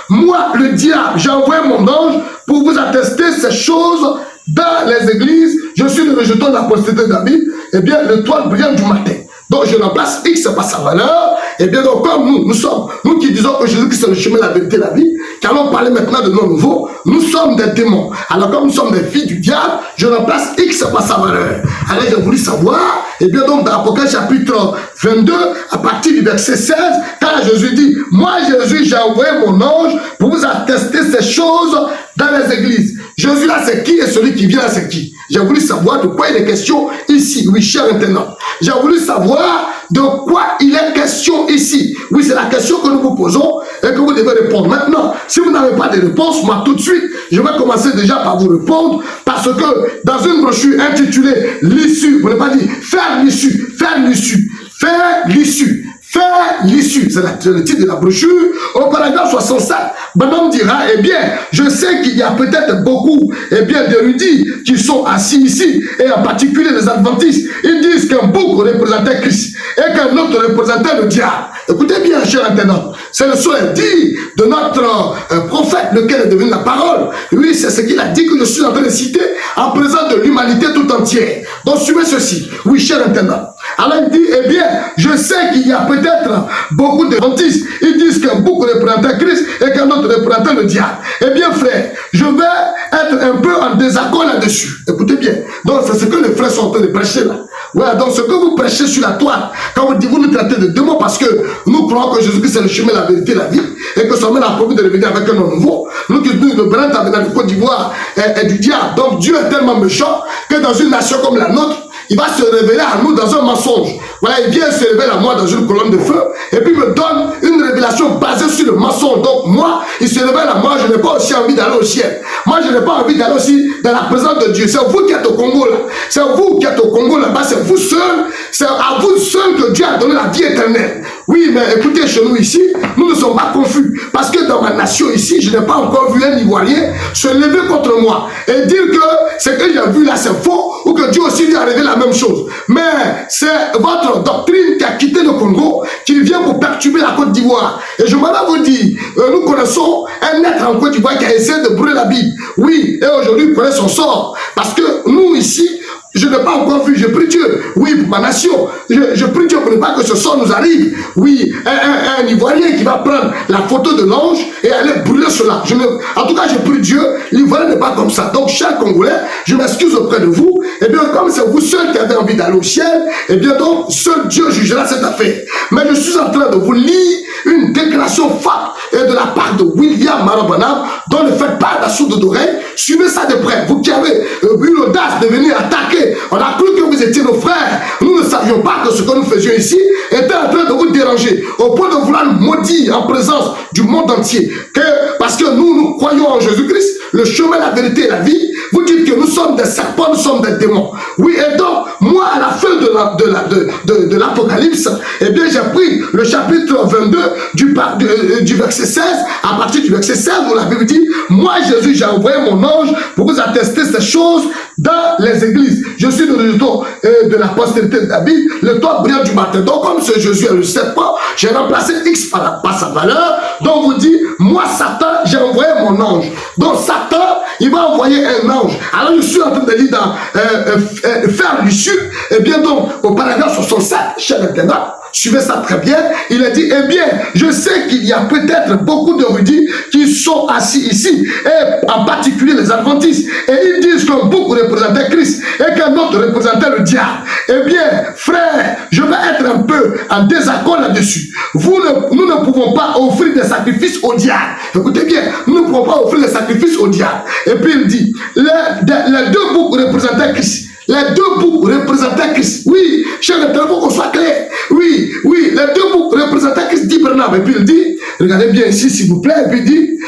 moi le diable, j'ai envoyé mon ange pour vous attester ces choses dans les églises. Je suis le rejeton de la postérité de David, et bien l'étoile brillante du matin. Donc je remplace X par sa valeur. Et bien donc comme nous sommes, nous qui disons que Jésus-Christ c'est le chemin, la vérité, la vie, qui allons parler maintenant de nos nouveaux, nous sommes des démons. Alors comme nous sommes des filles du diable, je remplace X par sa valeur. Alors j'ai voulu savoir, et bien donc dans Apocalypse chapitre 22, à partir du verset 16, quand Jésus dit, moi Jésus j'ai envoyé mon ange pour vous attester ces choses dans les églises. Jésus là c'est qui et celui qui vient là c'est qui? J'ai voulu savoir de quoi il est question ici, oui cher internaute. J'ai voulu savoir de quoi il est question ici. Oui, c'est la question que nous vous posons et que vous devez répondre. Maintenant, si vous n'avez pas de réponse, moi tout de suite, je vais commencer déjà par vous répondre parce que dans une brochure intitulée l'issue, vous n'avez pas dit faire l'issue, faire l'issue, faire l'issue, faire l'issue. C'est le titre de la brochure. Au paragraphe 67, Branham dira, eh bien, je sais qu'il y a peut-être beaucoup, eh bien, d'érudits qui sont assis ici, et en particulier les adventistes. Ils disent qu'un bouc représentait Christ et qu'un autre représentait le diable. Écoutez bien, chers internautes, c'est le souhait dit de notre prophète, lequel est devenu la parole. Oui, c'est ce qu'il a dit que je suis en train de citer en présence de l'humanité tout entière. Donc, suivez ceci. Oui, chers internautes. Alors, il dit, eh bien, je sais qu'il y a peut-être beaucoup d'adventistes. Ils disent qu'un bouc représentait Christ et qu'un autre représentait le diable. Eh bien, frère, je vais être un peu en désaccord là-dessus. Écoutez bien. Donc, c'est ce que les frères sont en train de prêcher là. Voilà, donc ce que vous prêchez sur la toile, quand vous dites, vous nous traitez de démons parce que nous croyons que Jésus-Christ c'est le chemin, la vérité, la vie, et que son mère a promis de revenir avec un nom nouveau. Nous qui nous, le Brent dans le Côte d'Ivoire est du diable. Donc Dieu est tellement méchant que dans une nation comme la nôtre, il va se révéler à nous dans un mensonge. Voilà, il vient se révéler à moi dans une colonne de feu et puis me donne une révélation basée sur le mensonge. Donc moi, il se révèle à moi, je n'ai pas aussi envie d'aller au ciel. Moi, je n'ai pas envie d'aller aussi dans la présence de Dieu. C'est vous qui êtes au Congo là. C'est vous qui êtes au Congo là-bas. C'est vous seul. C'est à vous seul que Dieu a donné la vie éternelle. Oui, mais écoutez, chez nous ici, nous ne sommes pas confus. Parce que dans ma nation ici, je n'ai pas encore vu un Ivoirien se lever contre moi et dire que ce que j'ai vu là, c'est faux ou que Dieu aussi lui a révélé la même chose. Mais c'est votre doctrine qui a quitté le Congo qui vient pour perturber la Côte d'Ivoire. Et je m'en vais vous dire, nous connaissons un être en Côte d'Ivoire qui a essayé de brûler la Bible. Oui, et aujourd'hui, il connaît son sort. Parce que nous ici, je n'ai pas encore vu, je prie Dieu, oui, pour ma nation, je prie Dieu pour ne pas que ce sort nous arrive. Oui, un Ivoirien qui va prendre la photo de l'ange et aller brûler cela. En tout cas, je prie Dieu, l'Ivoirien n'est pas comme ça. Donc, chers Congolais, je m'excuse auprès de vous. Et bien, comme c'est vous seuls qui avez envie d'aller au ciel, et bien donc, seul Dieu jugera cette affaire. Mais je suis en train de vous lire une déclaration forte de la part de William Marabana, dont ne faites pas la sourde d'oreille. Suivez ça de près. Vous qui avez eu l'audace de venir attaquer, on a cru que vous étiez nos frères. Nous ne savions pas que ce que nous faisions ici était en train de vous déranger, au point de vouloir nous maudire en présence du monde entier. Parce que nous croyons en Jésus-Christ, le chemin, la vérité et la vie. Vous dites que nous sommes des serpents, nous sommes des démons. Oui, et donc, moi, à la fin de l'Apocalypse, eh bien, j'ai pris le chapitre 22 du verset 16. À partir du verset 16, où la Bible dit, moi, Jésus, j'ai envoyé mon ange pour vous attester ces choses dans les églises. Je suis le retour de la postérité de David, le toit brillant du matin. Donc, comme ce Jésus est le serpent, j'ai remplacé X par sa valeur. Donc, vous dit, moi, Satan, j'ai envoyé mon ange. Donc, Satan, il va envoyer un ange. Alors, je suis en train de lire dans faire l'issue. Et bien donc, au paragraphe 67, cher internaute, suivez ça très bien. Il a dit, eh bien, je sais qu'il y a peut-être beaucoup d'érudits qui sont assis ici, et en particulier les adventistes, et ils disent qu'un bouc représentait Christ et qu'un autre représentait le diable. Eh bien, frère, je vais être un peu en désaccord là-dessus. Nous ne pouvons pas offrir des sacrifices au diable. Écoutez bien, nous ne pouvons pas offrir des sacrifices au diable. Et puis il dit, les deux boucs représentaient Christ. Les deux boucs représentaient Christ. Oui, cher le téléphone, qu'on soit clair. Oui, les deux boucs représentaient Christ, dit Bernard. Et puis il dit, regardez bien ici, s'il vous plaît. Et puis il dit,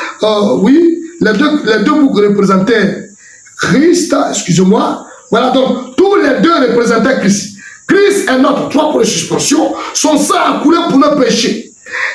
oui, les deux boucs représentaient Christ, excusez-moi. Voilà, donc, tous les deux représentaient Christ. Christ est notre toit pour les suspensions. Son sang a coulé pour nos péchés.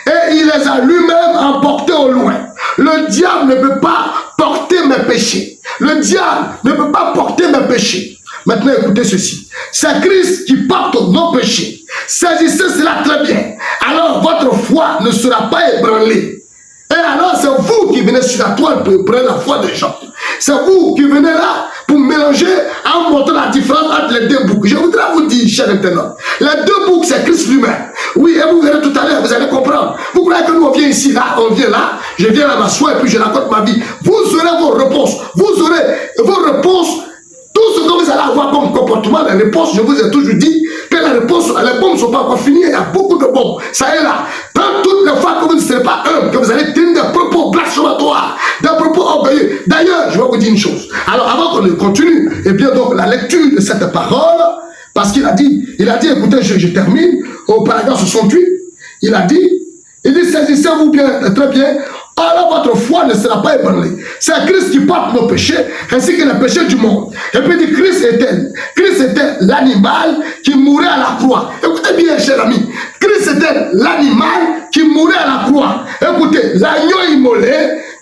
Et il les a lui-même emportés au loin. Le diable ne peut pas porter mes péchés. Le diable ne peut pas porter mes péchés. Maintenant, écoutez ceci. C'est Christ qui porte nos péchés. Saisissez cela très bien. Alors, votre foi ne sera pas ébranlée. Et alors, c'est vous qui venez sur la toile pour prendre la foi des gens. C'est vous qui venez là pour mélanger en montrant la différence entre les deux boucs. Je voudrais vous dire, cher internaute, les deux boucs, c'est Christ lui-même. Oui, et vous verrez tout à l'heure, vous allez comprendre. Vous croyez que nous, on vient ici, là, on vient là, je viens là m'asseoir et puis je raconte ma vie. Vous aurez vos réponses. Vous aurez vos réponses. Tout ce que vous allez avoir comme comportement, les réponses, je vous ai toujours dit que les bombes ne sont pas encore finies, il y a beaucoup de bombes. Ça est là. Tant toutes les fois que vous ne serez pas humble, que vous allez tenir des propos blasphématoires, des propos orgueilleux. D'ailleurs, je vais vous dire une chose. Alors, avant qu'on ne continue, eh bien, donc, la lecture de cette parole, parce qu'il a dit, écoutez, je termine, au paragraphe 68, il dit, saisissez-vous bien, très bien, alors votre foi ne sera pas ébranlée. C'est Christ qui porte nos péchés, ainsi que les péchés du monde. Et puis il dit, Christ était l'animal qui mourait à la croix. Écoutez bien, cher ami, Christ était c'était l'animal qui mourait à la croix. Écoutez, l'agneau immolé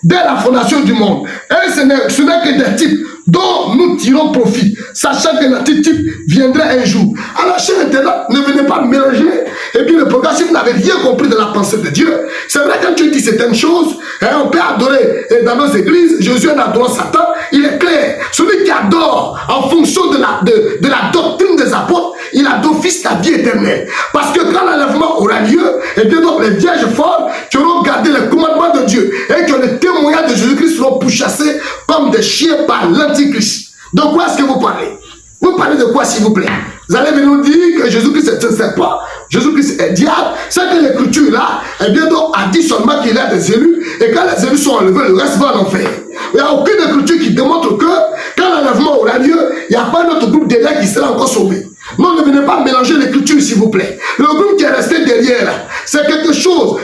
dès la fondation du monde. Et ce n'est que des types dont nous tirons profit, sachant que notre type viendrait un jour. Alors, chers internautes, ne venez pas mélanger. Et puis le programme, si vous n'avez rien compris de la pensée de Dieu, c'est vrai quand Dieu dit certaines choses, on peut adorer dans nos églises, Jésus en adorant Satan, il est clair. Celui qui adore en fonction de la doctrine des apôtres, il a d'office la vie éternelle. Parce que quand l'enlèvement aura lieu, et bien donc les vierges folles qui auront gardé le commandement de Dieu et qui ont le témoignage de Jésus-Christ seront pourchassés comme des chiens par l'Antichrist. De quoi est-ce que vous parlez? Vous parlez de quoi, s'il vous plaît? Vous allez nous dire que Jésus-Christ est un serpent, Jésus-Christ est diable. C'est que l'écriture là, eh bien donc, a dit seulement qu'il y a des élus, et quand les élus sont enlevés, le reste va en enfer. Il n'y a aucune écriture qui démontre que quand l'enlèvement aura lieu, il n'y a pas notre groupe d'élèves qui sera encore sauvé. Non, ne venez pas mélanger l'écriture, s'il vous plaît. Le groupe qui est resté derrière, c'est quelque chose.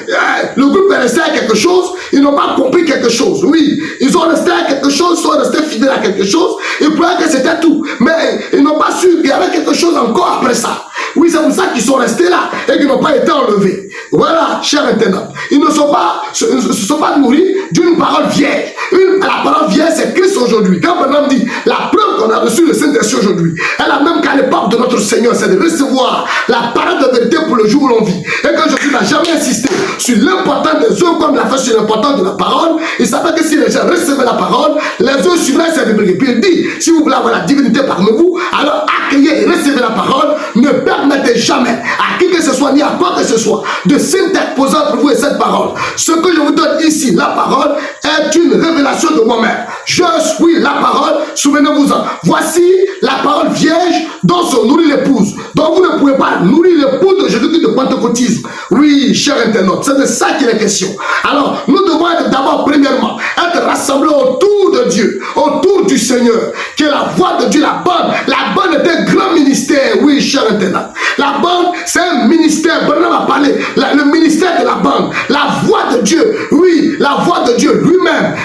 Le groupe est resté à quelque chose, ils n'ont pas compris quelque chose. Oui, ils ont resté à quelque chose, ils sont restés fidèles à quelque chose. Ils croyaient que c'était tout. Mais ils n'ont pas su qu'il y avait quelque chose encore après ça. Oui, c'est pour ça qu'ils sont restés là et qu'ils n'ont pas été enlevés. Voilà, chers internautes. Ils ne se sont pas nourris d'une parole vierge. La parole vierge, c'est Christ aujourd'hui. Quand Branham dit la preuve qu'on a reçu le Saint-Esprit aujourd'hui, elle a même qu'à l'époque de notre Seigneur, c'est de recevoir la parole de vérité pour le jour où l'on vit. Et que Jésus n'a jamais insisté sur l'importance des œuvres comme il a fait sur l'importance de la parole, il savait que si les gens recevaient la parole, les œuvres suivraient ses bibliques. Puis il dit, si vous voulez avoir la divinité parmi vous, alors accueillez et recevez la parole, ne permettez jamais à qui que ce soit, ni à quoi que ce soit, de s'interposer entre vous et cette parole. Ce que je vous donne ici, la parole, est une révélation de moi-même. Je suis la parole, souvenez-vous-en. Voici la parole vierge dont se nourrit l'épouse. Donc vous ne pouvez pas nourrir l'épouse de Jésus-Christ de pentecôtisme. Oui, chers internautes, c'est de ça qu'il est question. Alors, nous devons être d'abord, premièrement, être rassemblés autour de Dieu, autour du Seigneur, qui est la voix de Dieu, la bonne. La bonne est un grand ministère, oui, chers internautes. La bonne, c'est un ministère. Branham a parlé, le ministère de la bonne. La voix de Dieu, oui, la voix de Dieu lui-même.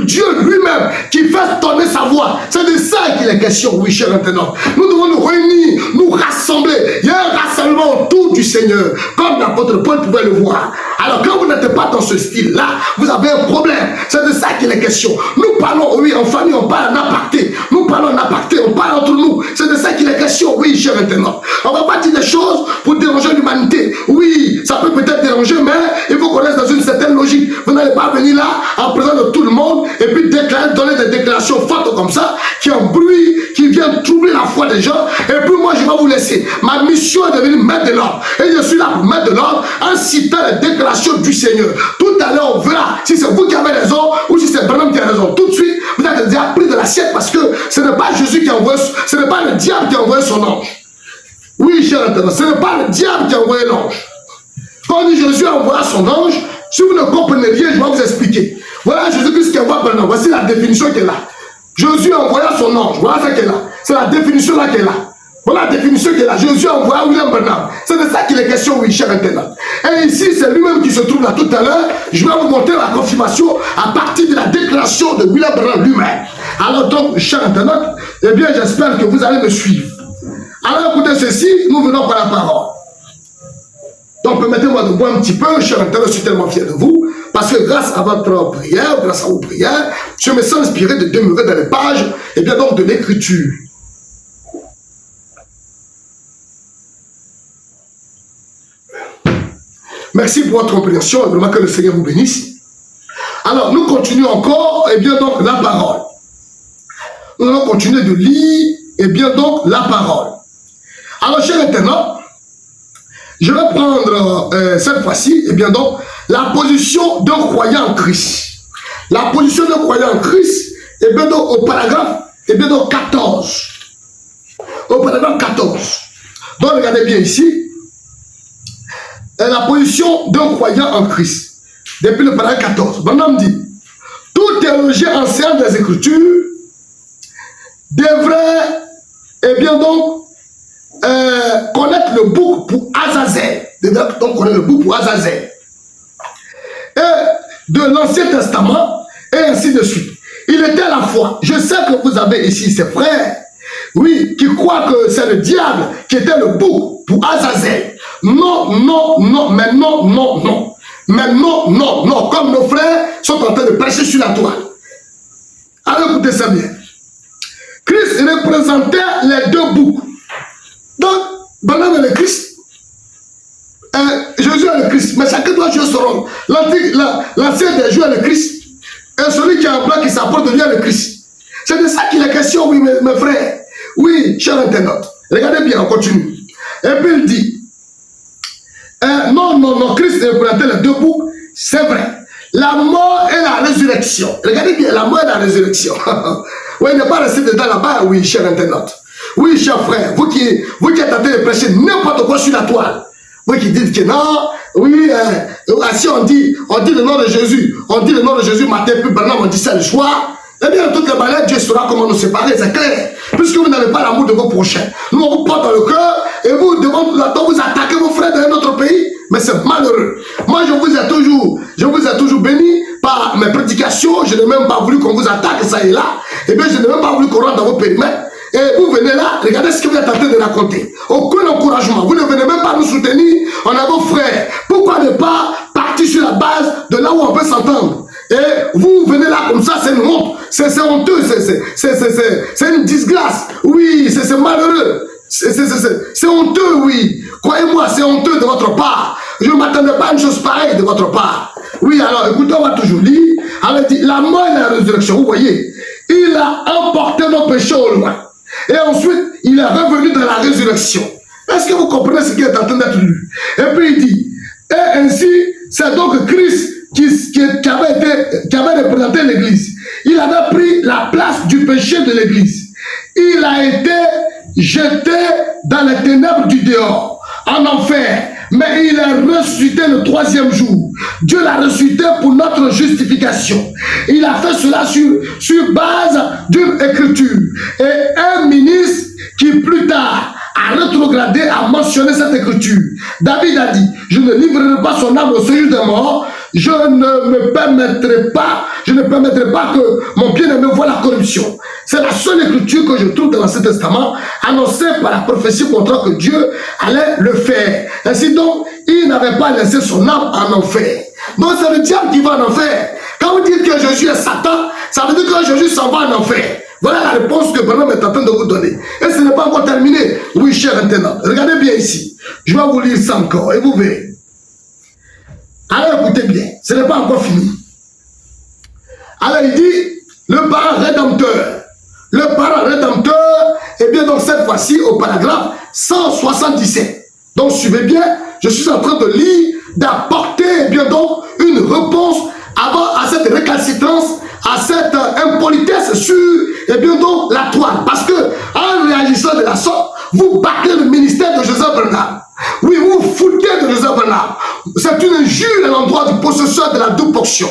Dieu lui-même qui fait tonner sa voix. C'est de ça qu'il est question, oui, chers internautes. Nous devons nous réunir, nous rassembler. Il y a un rassemblement autour du Seigneur, comme l'apôtre Paul pouvait le voir. Alors quand vous n'êtes pas dans ce style-là, vous avez un problème. C'est de ça qu'il est question. Nous parlons, oui, en famille, on parle en aparté. Nous parlons en aparté, on parle entre nous. C'est de ça qu'il est question, oui, chers internautes. On ne va pas dire des choses pour déranger l'humanité. Oui, ça peut peut-être déranger, mais il faut qu'on reste dans une certaine logique. Vous n'allez pas venir là, en présence de tout le monde, et puis donner des déclarations fortes comme ça, qui ont bruit, qui viennent troubler la foi des gens, et puis moi je vais vous laisser. Ma mission est de venir mettre de l'ordre. Et je suis là pour mettre de l'ordre en citant les déclarations du Seigneur. Tout à l'heure, on verra si c'est vous qui avez raison ou si c'est Branham qui a raison. Tout de suite, vous êtes déjà pris de l'assiette parce que ce n'est pas Jésus qui a envoyé, ce n'est pas le diable qui a envoyé son ange. Oui, cher internaute, ce n'est pas le diable qui a envoyé l'ange. Quand on dit Jésus a envoyé son ange, si vous ne comprenez rien, je vais vous expliquer. Voilà Jésus-Christ qui envoie Branham. Voici la définition qui est là. Jésus a envoyé son ange. Voilà ce qui est là. C'est la définition là qui est là. Voilà la définition qui est là. Jésus a envoyé William Branham. C'est de ça qu'il est question, oui, cher internaute. Et ici, c'est lui-même qui se trouve là tout à l'heure. Je vais vous montrer la confirmation à partir de la déclaration de William Branham lui-même. Alors donc, cher internaute, eh bien, j'espère que vous allez me suivre. Alors écoutez ceci, nous venons par la parole. Donc permettez-moi de boire un petit peu, cher internaute, je suis tellement fier de vous, parce que grâce à votre prière, grâce à vos prières, je me sens inspiré de demeurer dans les pages, et bien donc de l'écriture. Merci pour votre compréhension, et vraiment que le Seigneur vous bénisse. Alors nous continuons encore, et bien donc la parole. Nous allons continuer de lire, et bien donc la parole. Alors, chers internautes, je vais prendre cette fois-ci, et bien donc, la position d'un croyant en Christ. La position d'un croyant en Christ, et bien donc, au paragraphe, et bien donc, 14. Au paragraphe 14. Donc, regardez bien ici. La position d'un croyant en Christ. Depuis le paragraphe 14. Branham dit, tout théologien enseignant des Écritures devrait, et bien donc, connaître le bouc pour Azazel. Donc connaître le bouc pour Azazel. Et de l'Ancien Testament, et ainsi de suite. Il était à la foi. Je sais que vous avez ici ses frères, oui, qui croient que c'est le diable qui était le bouc pour Azazel. Non, non, non, mais non, non, non. Mais non, non, non, comme nos frères sont en train de prêcher sur la toile. Alors écoutez ça bien. Christ représentait les deux boucs. Donc, pendant le Christ, Jésus est le Christ, mais chacun doit jouer son rôle. L'ancien des joueurs est le Christ, et celui qui a un blanc qui s'apporte de lui est le Christ. C'est de ça qu'il est question, oui, mes frères. Oui, chers internautes. Regardez bien, on continue. Et puis il dit, non, non, non, Christ représentait les deux boucs, c'est vrai. La mort et la résurrection. Regardez bien, la mort et la résurrection. Oui, il n'est pas resté dedans là-bas, oui, chers internautes. Oui, chers frères, vous qui êtes en train de prêcher n'importe quoi sur la toile. Vous qui dites que non, oui, si on dit le nom de Jésus, Matthieu, puis Bernard, on dit ça le choix. Eh bien, toutes les malades, Dieu saura comment nous séparer, c'est clair. Puisque vous n'avez pas l'amour de vos prochains. Nous, on vous porte dans le cœur et vous, devant vous attaquez vos frères d'un autre pays. Mais c'est malheureux. Moi, je vous ai toujours béni par mes prédications. Je n'ai même pas voulu qu'on vous attaque, ça et là. Eh bien, je n'ai même pas voulu qu'on rentre dans vos périmètres. Et vous venez là, regardez ce que vous êtes en train de raconter. Aucun encouragement. Vous ne venez même pas nous soutenir. On a vos frères. Pourquoi ne pas partir sur la base de là où on peut s'entendre? Et vous venez là comme ça, c'est une honte. C'est honteux. C'est une disgrâce. Oui, c'est malheureux. C'est honteux, oui. Croyez-moi, c'est honteux de votre part. Je ne m'attendais pas à une chose pareille de votre part. Oui, alors écoutez, on va toujours lire. Alors, il dit, la mort et la résurrection, vous voyez, il a emporté nos péchés au loin. Et ensuite, il est revenu dans la résurrection. Est-ce que vous comprenez ce qui est en train d'être lu? Et puis il dit, et ainsi, c'est donc Christ qui avait représenté l'Église. Il avait pris la place du péché de l'Église. Il a été jeté dans les ténèbres du dehors, en enfer. Mais il est ressuscité le troisième jour. Dieu l'a ressuscité pour notre justification. Il a fait cela sur base d'une écriture. Et un ministre qui plus tard a rétrogradé, a mentionné cette écriture. David a dit, je ne livrerai pas son âme au séjour des morts. Je ne permettrai pas que mon bien-aimé voie la corruption. C'est la seule écriture que je trouve dans l'Ancien Testament, annoncée par la prophétie montrant que Dieu allait le faire. Ainsi donc, il n'avait pas laissé son âme en enfer. Donc c'est le diable qui va en enfer. Quand vous dites que Jésus est Satan, ça veut dire que Jésus s'en va en enfer. Voilà la réponse que Bernard est en train de vous donner. Et ce n'est pas encore terminé. Oui, cher internaute, regardez bien ici. Je vais vous lire ça encore et vous verrez. Alors écoutez bien, ce n'est pas encore fini. Alors il dit, le parent rédempteur. Le parent rédempteur, et bien donc cette fois-ci au paragraphe 177. Donc suivez bien, je suis en train de lire, d'apporter et bien donc une réponse à cette récalcitrance, à cette impolitesse sur et bien donc la toile. Parce que en réagissant de la sorte, vous battez le ministère de Joseph Bernard. Oui, vous vous foutez de Joseph Bernard. C'est une injure à l'endroit du possesseur de la double portion.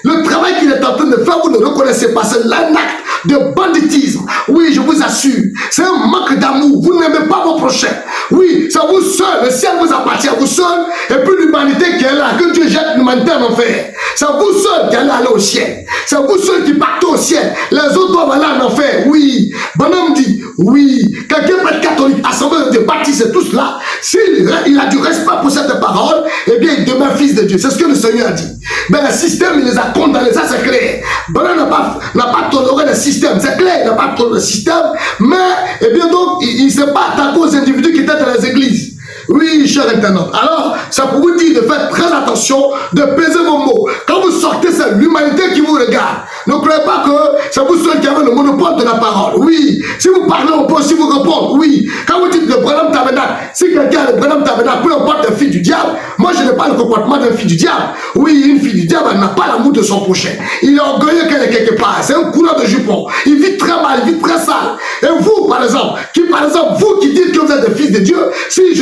Le travail qu'il est en train de faire, vous ne reconnaissez pas. C'est un acte de banditisme. Oui, je vous assure. C'est un manque d'amour. Vous n'aimez pas vos prochains. Oui, c'est vous seul. Le ciel vous appartient à vous seul. Et puis l'humanité qui est là, que Dieu jette l'humanité en enfer. C'est vous seul qui allez aller au ciel. C'est vous seul qui partez au ciel. Les autres doivent aller en enfer. Oui. Bonhomme dit, oui. Quelqu'un peut être catholique, assemblée de Dieu, baptiste et tout cela. S'il a du respect pour cette parole, eh bien, il demeure fils de Dieu. C'est ce que le Seigneur a dit. Mais le système, il les a condamnés. Ça, c'est clair. Bernard n'a pas toléré le système. C'est clair, il n'a pas toléré le système. Mais, eh bien, donc, il ne s'est pas attaqué aux individus qui étaient dans les églises. Oui, cher internaute. Alors, ça pour vous dire de faire très attention, de peser vos mots. Quand vous sortez, c'est l'humanité qui vous regarde. Ne croyez pas que c'est vous seul qui avez le monopole de la parole. Oui. Si vous parlez, on peut aussi vous répondre. Oui. Quand vous dites le Branham Tabernacle, si quelqu'un a le Branham Tabernacle, peu importe un fille du diable, moi je n'ai pas le comportement d'un fille du diable. Oui, une fille du diable, elle n'a pas l'amour de son prochain. Il est orgueilleux qu'elle est quelque part. C'est un couleur de jupon. Il vit très mal, il vit très sale. Et vous, par exemple, vous qui dites que vous êtes des fils de Dieu, si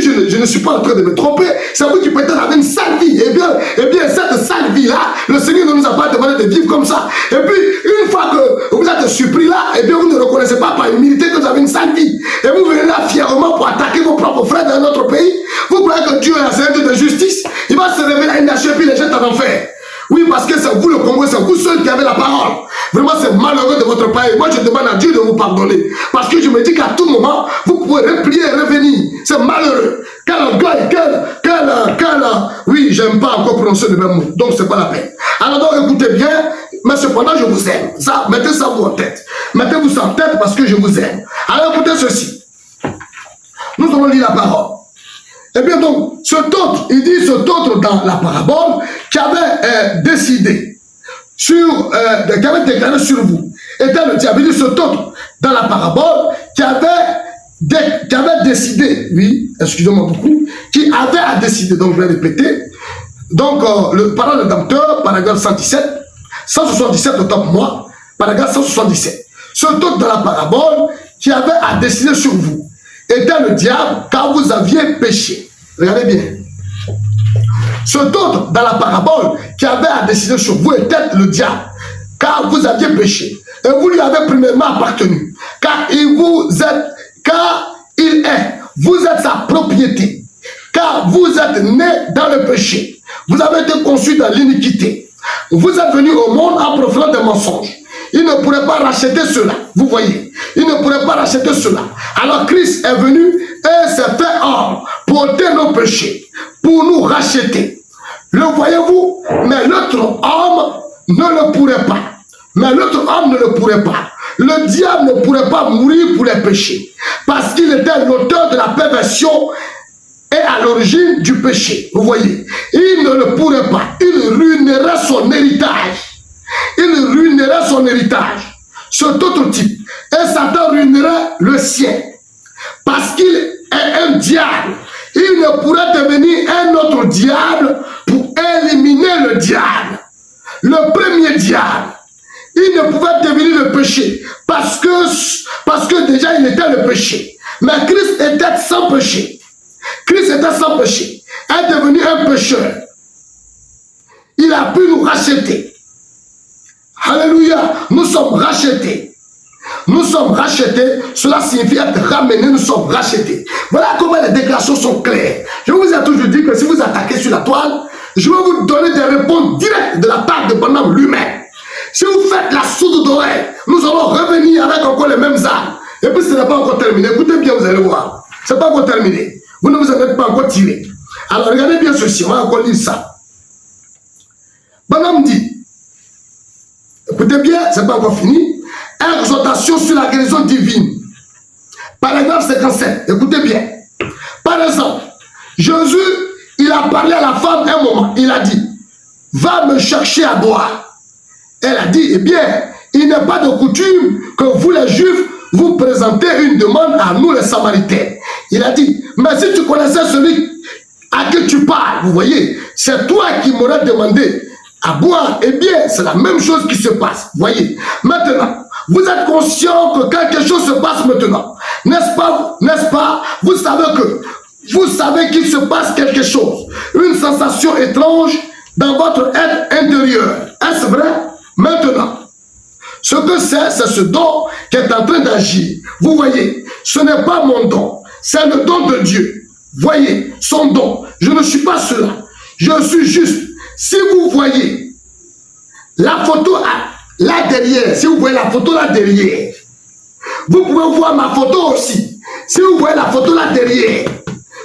je ne suis pas en train de me tromper, c'est vous qui peut-être avez une sale vie. Eh bien, cette sale vie-là, le Seigneur ne nous a pas demandé de vivre comme ça. Et puis, une fois que vous êtes surpris là, eh bien, vous ne reconnaissez pas par humilité que vous avez une sale vie. Et vous venez là fièrement pour attaquer vos propres frères dans notre pays. Vous croyez que Dieu est un Dieu de justice? Il va se révéler à une nation et puis les jette en enfer. Oui, parce que c'est vous le Congo, c'est vous seul qui avez la parole. Vraiment, c'est malheureux de votre pays. Moi, je demande à Dieu de vous pardonner. Parce que je me dis qu'à tout moment, vous pouvez replier et revenir. C'est malheureux. Quel orgueil, oui, j'aime pas encore prononcer le même mot, donc c'est pas la peine. Alors donc écoutez bien, mais cependant je vous aime. Ça, mettez ça vous en tête. Mettez-vous ça en tête parce que je vous aime. Alors écoutez ceci. Nous allons lire la parole. Eh bien donc, cet autre, il dit cet autre dans la parabole qui avait décidé sur, qui avait déclaré sur vous, était le diable. Il dit cet autre dans la parabole qui avait décidé, oui, excusez-moi beaucoup, qui avait à décider, donc je vais répéter. Donc, le parole rédempteur, paragraphe 177, autant pour moi, paragraphe 177. Cet autre dans la parabole qui avait à décider sur vous était le diable, car vous aviez péché. Regardez bien. Cet autre dans la parabole qui avait à décider sur vous était le diable, car vous aviez péché. Et vous lui avez premièrement appartenu, car vous êtes sa propriété, car vous êtes né dans le péché. Vous avez été conçu dans l'iniquité. Vous êtes venu au monde en profitant des mensonges. Il ne pourrait pas racheter cela. Vous voyez, il ne pourrait pas racheter cela. Alors Christ est venu et s'est fait homme pour ôter nos péchés, pour nous racheter. Le voyez-vous? Mais l'autre homme ne le pourrait pas. Mais l'autre homme ne le pourrait pas. Le diable ne pourrait pas mourir pour les péchés, parce qu'il était l'auteur de la perversion et à l'origine du péché. Vous voyez, il ne le pourrait pas. Il ruinerait son héritage. Il ruinerait son héritage. Cet autre type. Et Satan ruinerait le sien. Parce qu'il est un diable. Il ne pourrait devenir un autre diable pour éliminer le diable. Le premier diable. Il ne pouvait devenir le péché. Parce que déjà il était le péché. Mais Christ était sans péché. Christ était sans péché. Est devenu un pécheur. Il a pu nous racheter. Alléluia. Nous sommes rachetés. Nous sommes rachetés. Cela signifie être ramenés. Nous sommes rachetés. Voilà comment les déclarations sont claires. Je vous ai toujours dit que si vous attaquez sur la toile, je vais vous donner des réponses directes de la part de Branham lui-même. Si vous faites la sourde d'oreille, nous allons revenir avec encore les mêmes armes. Et puis ce n'est pas encore terminé. Écoutez bien, vous allez voir. Ce n'est pas encore terminé. Vous ne vous en êtes pas encore tiré. Alors regardez bien ceci. On va encore lire ça. Branham dit, écoutez bien, ce n'est pas encore fini. Exhortation sur la guérison divine. Paragraphe 57. Écoutez bien. Par exemple, Jésus, il a parlé à la femme un moment. Il a dit, va me chercher à boire. Elle a dit, eh bien, il n'est pas de coutume que vous les Juifs vous présentez une demande à nous les Samaritains. Il a dit, mais si tu connaissais celui à qui tu parles, vous voyez, c'est toi qui m'aurais demandé à boire. Eh bien, c'est la même chose qui se passe. Vous voyez, maintenant, vous êtes conscient que quelque chose se passe maintenant. N'est-ce pas? Vous savez qu'il se passe quelque chose. Une sensation étrange dans votre être intérieur. Est-ce vrai? Maintenant, ce que c'est ce don qui est en train d'agir. Vous voyez, ce n'est pas mon don, c'est le don de Dieu. Voyez, son don. Je ne suis pas cela. Je suis juste. Si vous voyez la photo là derrière, si vous voyez la photo là derrière, vous pouvez voir ma photo aussi. Si vous voyez la photo là derrière,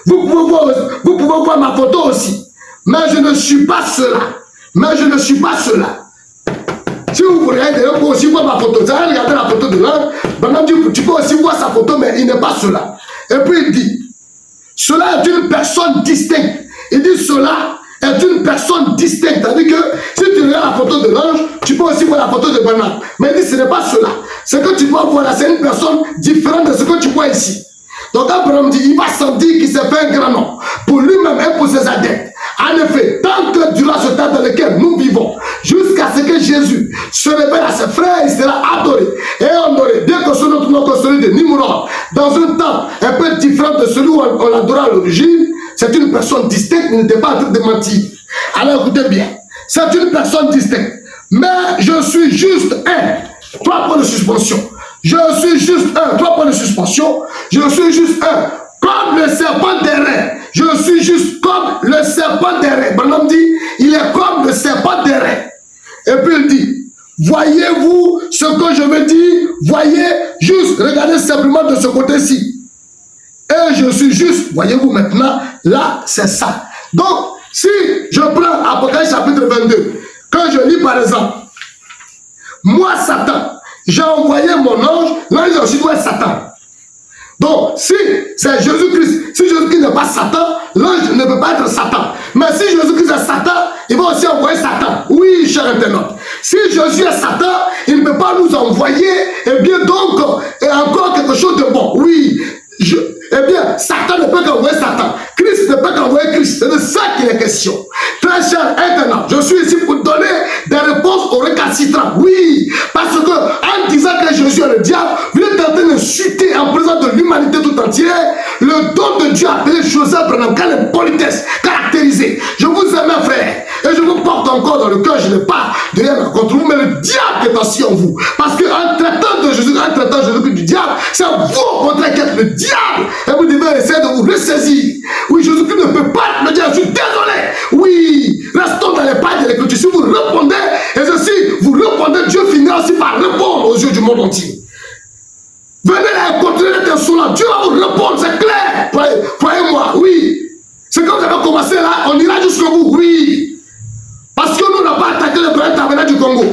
vous pouvez voir ma photo aussi. Mais je ne suis pas cela. Si vous regardez, vous pouvez aussi voir ma photo. Vous allez regarder la photo de l'ange. Tu peux aussi voir sa photo, mais il n'est pas cela. Et puis il dit, cela est une personne distincte. Il dit, cela est une personne distincte. C'est-à-dire que si tu regardes la photo de l'ange, tu peux aussi voir la photo de Branham. Mais il dit, ce n'est pas cela. Ce que tu vois voir là, c'est une personne différente de ce que tu vois ici. Donc Abraham dit, il va sentir qu'il s'est fait un grand nom pour lui-même et pour ses adeptes. En effet, tant que durant ce temps dans lequel nous vivons, jusqu'à ce que Jésus se révèle à ses frères, il sera adoré et honoré, bien que ce notre nom que celui de Nimrod, dans un temps un peu différent de celui où on l'adorait à l'origine. C'est une personne distincte, il n'était pas en train de mentir. Alors écoutez bien, c'est une personne distincte, mais je suis juste un. 3 points de suspension. Je suis juste un. 3 points de suspension. Je suis juste un. Comme le serpent d'airain. Je suis juste comme le serpent d'airain. Branham dit, il est comme le serpent d'airain. Et puis il dit, voyez-vous ce que je veux dire? Voyez, juste regardez simplement de ce côté-ci. et je suis juste. Voyez-vous maintenant, là, c'est ça. Donc, si je prends Apocalypse chapitre 22, quand je lis par exemple, moi, Satan, j'ai envoyé mon ange, l'ange a aussi doit être Satan. Donc, si c'est Jésus-Christ, si Jésus-Christ n'est pas Satan, l'ange ne peut pas être Satan. Mais si Jésus-Christ est Satan, il va aussi envoyer Satan. Oui, cher internaute. Si Jésus est Satan, il ne peut pas nous envoyer, eh bien donc, encore quelque chose de bon. Oui, eh bien, Satan ne peut qu'envoyer Satan. Christ ne peut qu'envoyer Christ. C'est de ça qu'il est question. Très cher internaute, je suis ici pour donner des réponses aux récalcitrants. Oui, parce que en disant que Jésus est le diable, vous êtes en train de chuter en présence de l'humanité tout entière le don de Dieu appelé Joseph Branham, quelle est politesse caractérisée. Je vous aime, frère, et je vous porte encore dans le cœur. Je n'ai pas de rien contre vous, mais le diable est aussi en vous. Parce qu'en traitant de Jésus, en traitant Jésus du diable, c'est vous au contraire qui êtes le diable. Et vous devez essayer de vous ressaisir. Oui, Jésus-Christ ne peut pas être le diable. Je suis désolé. Oui, restons dans les pages de l'Écriture. Si vous répondez, et ceci, vous répondez, Dieu finira aussi par répondre aux yeux du monde entier. Venez là et continuez d'être insolent. Dieu va vous répondre, c'est clair. Croyez-moi, oui. C'est comme vous avez commencé là, on ira jusqu'au bout, oui. Parce que nous n'avons pas attaqué le premier tabernacle du Congo.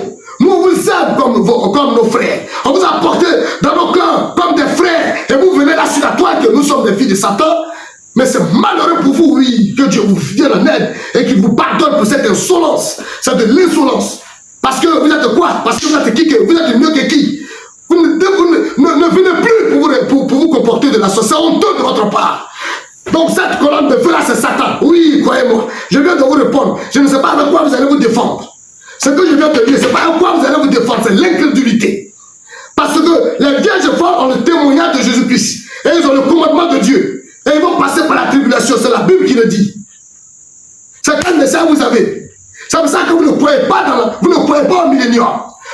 Nous, on vous aime comme nos frères. On vous a porté dans nos cœurs comme des frères. Et vous venez là sur la toile que nous sommes des filles de Satan. Mais c'est malheureux pour vous, oui, que Dieu vous vienne en aide et qu'il vous pardonne pour cette insolence. C'est de l'insolence. Parce que vous êtes quoi? Parce que vous êtes qui? Vous êtes mieux que qui? Vous ne venez plus pour vous comporter de la sorte. C'est honteux de votre part. Donc cette colonne de feu là, c'est Satan. Oui, croyez-moi. Je viens de vous répondre. Je ne sais pas avec quoi vous allez vous défendre. Ce que je viens de dire, c'est pas avec quoi vous allez vous défendre, c'est l'incrédulité. Parce que les vierges folles ont le témoignage de Jésus-Christ. Et ils ont le commandement de Dieu. Et ils vont passer par la tribulation. C'est la Bible qui le dit. C'est quel message vous avez? C'est pour ça que vous ne croyez pas vous ne croyez pas au millénium.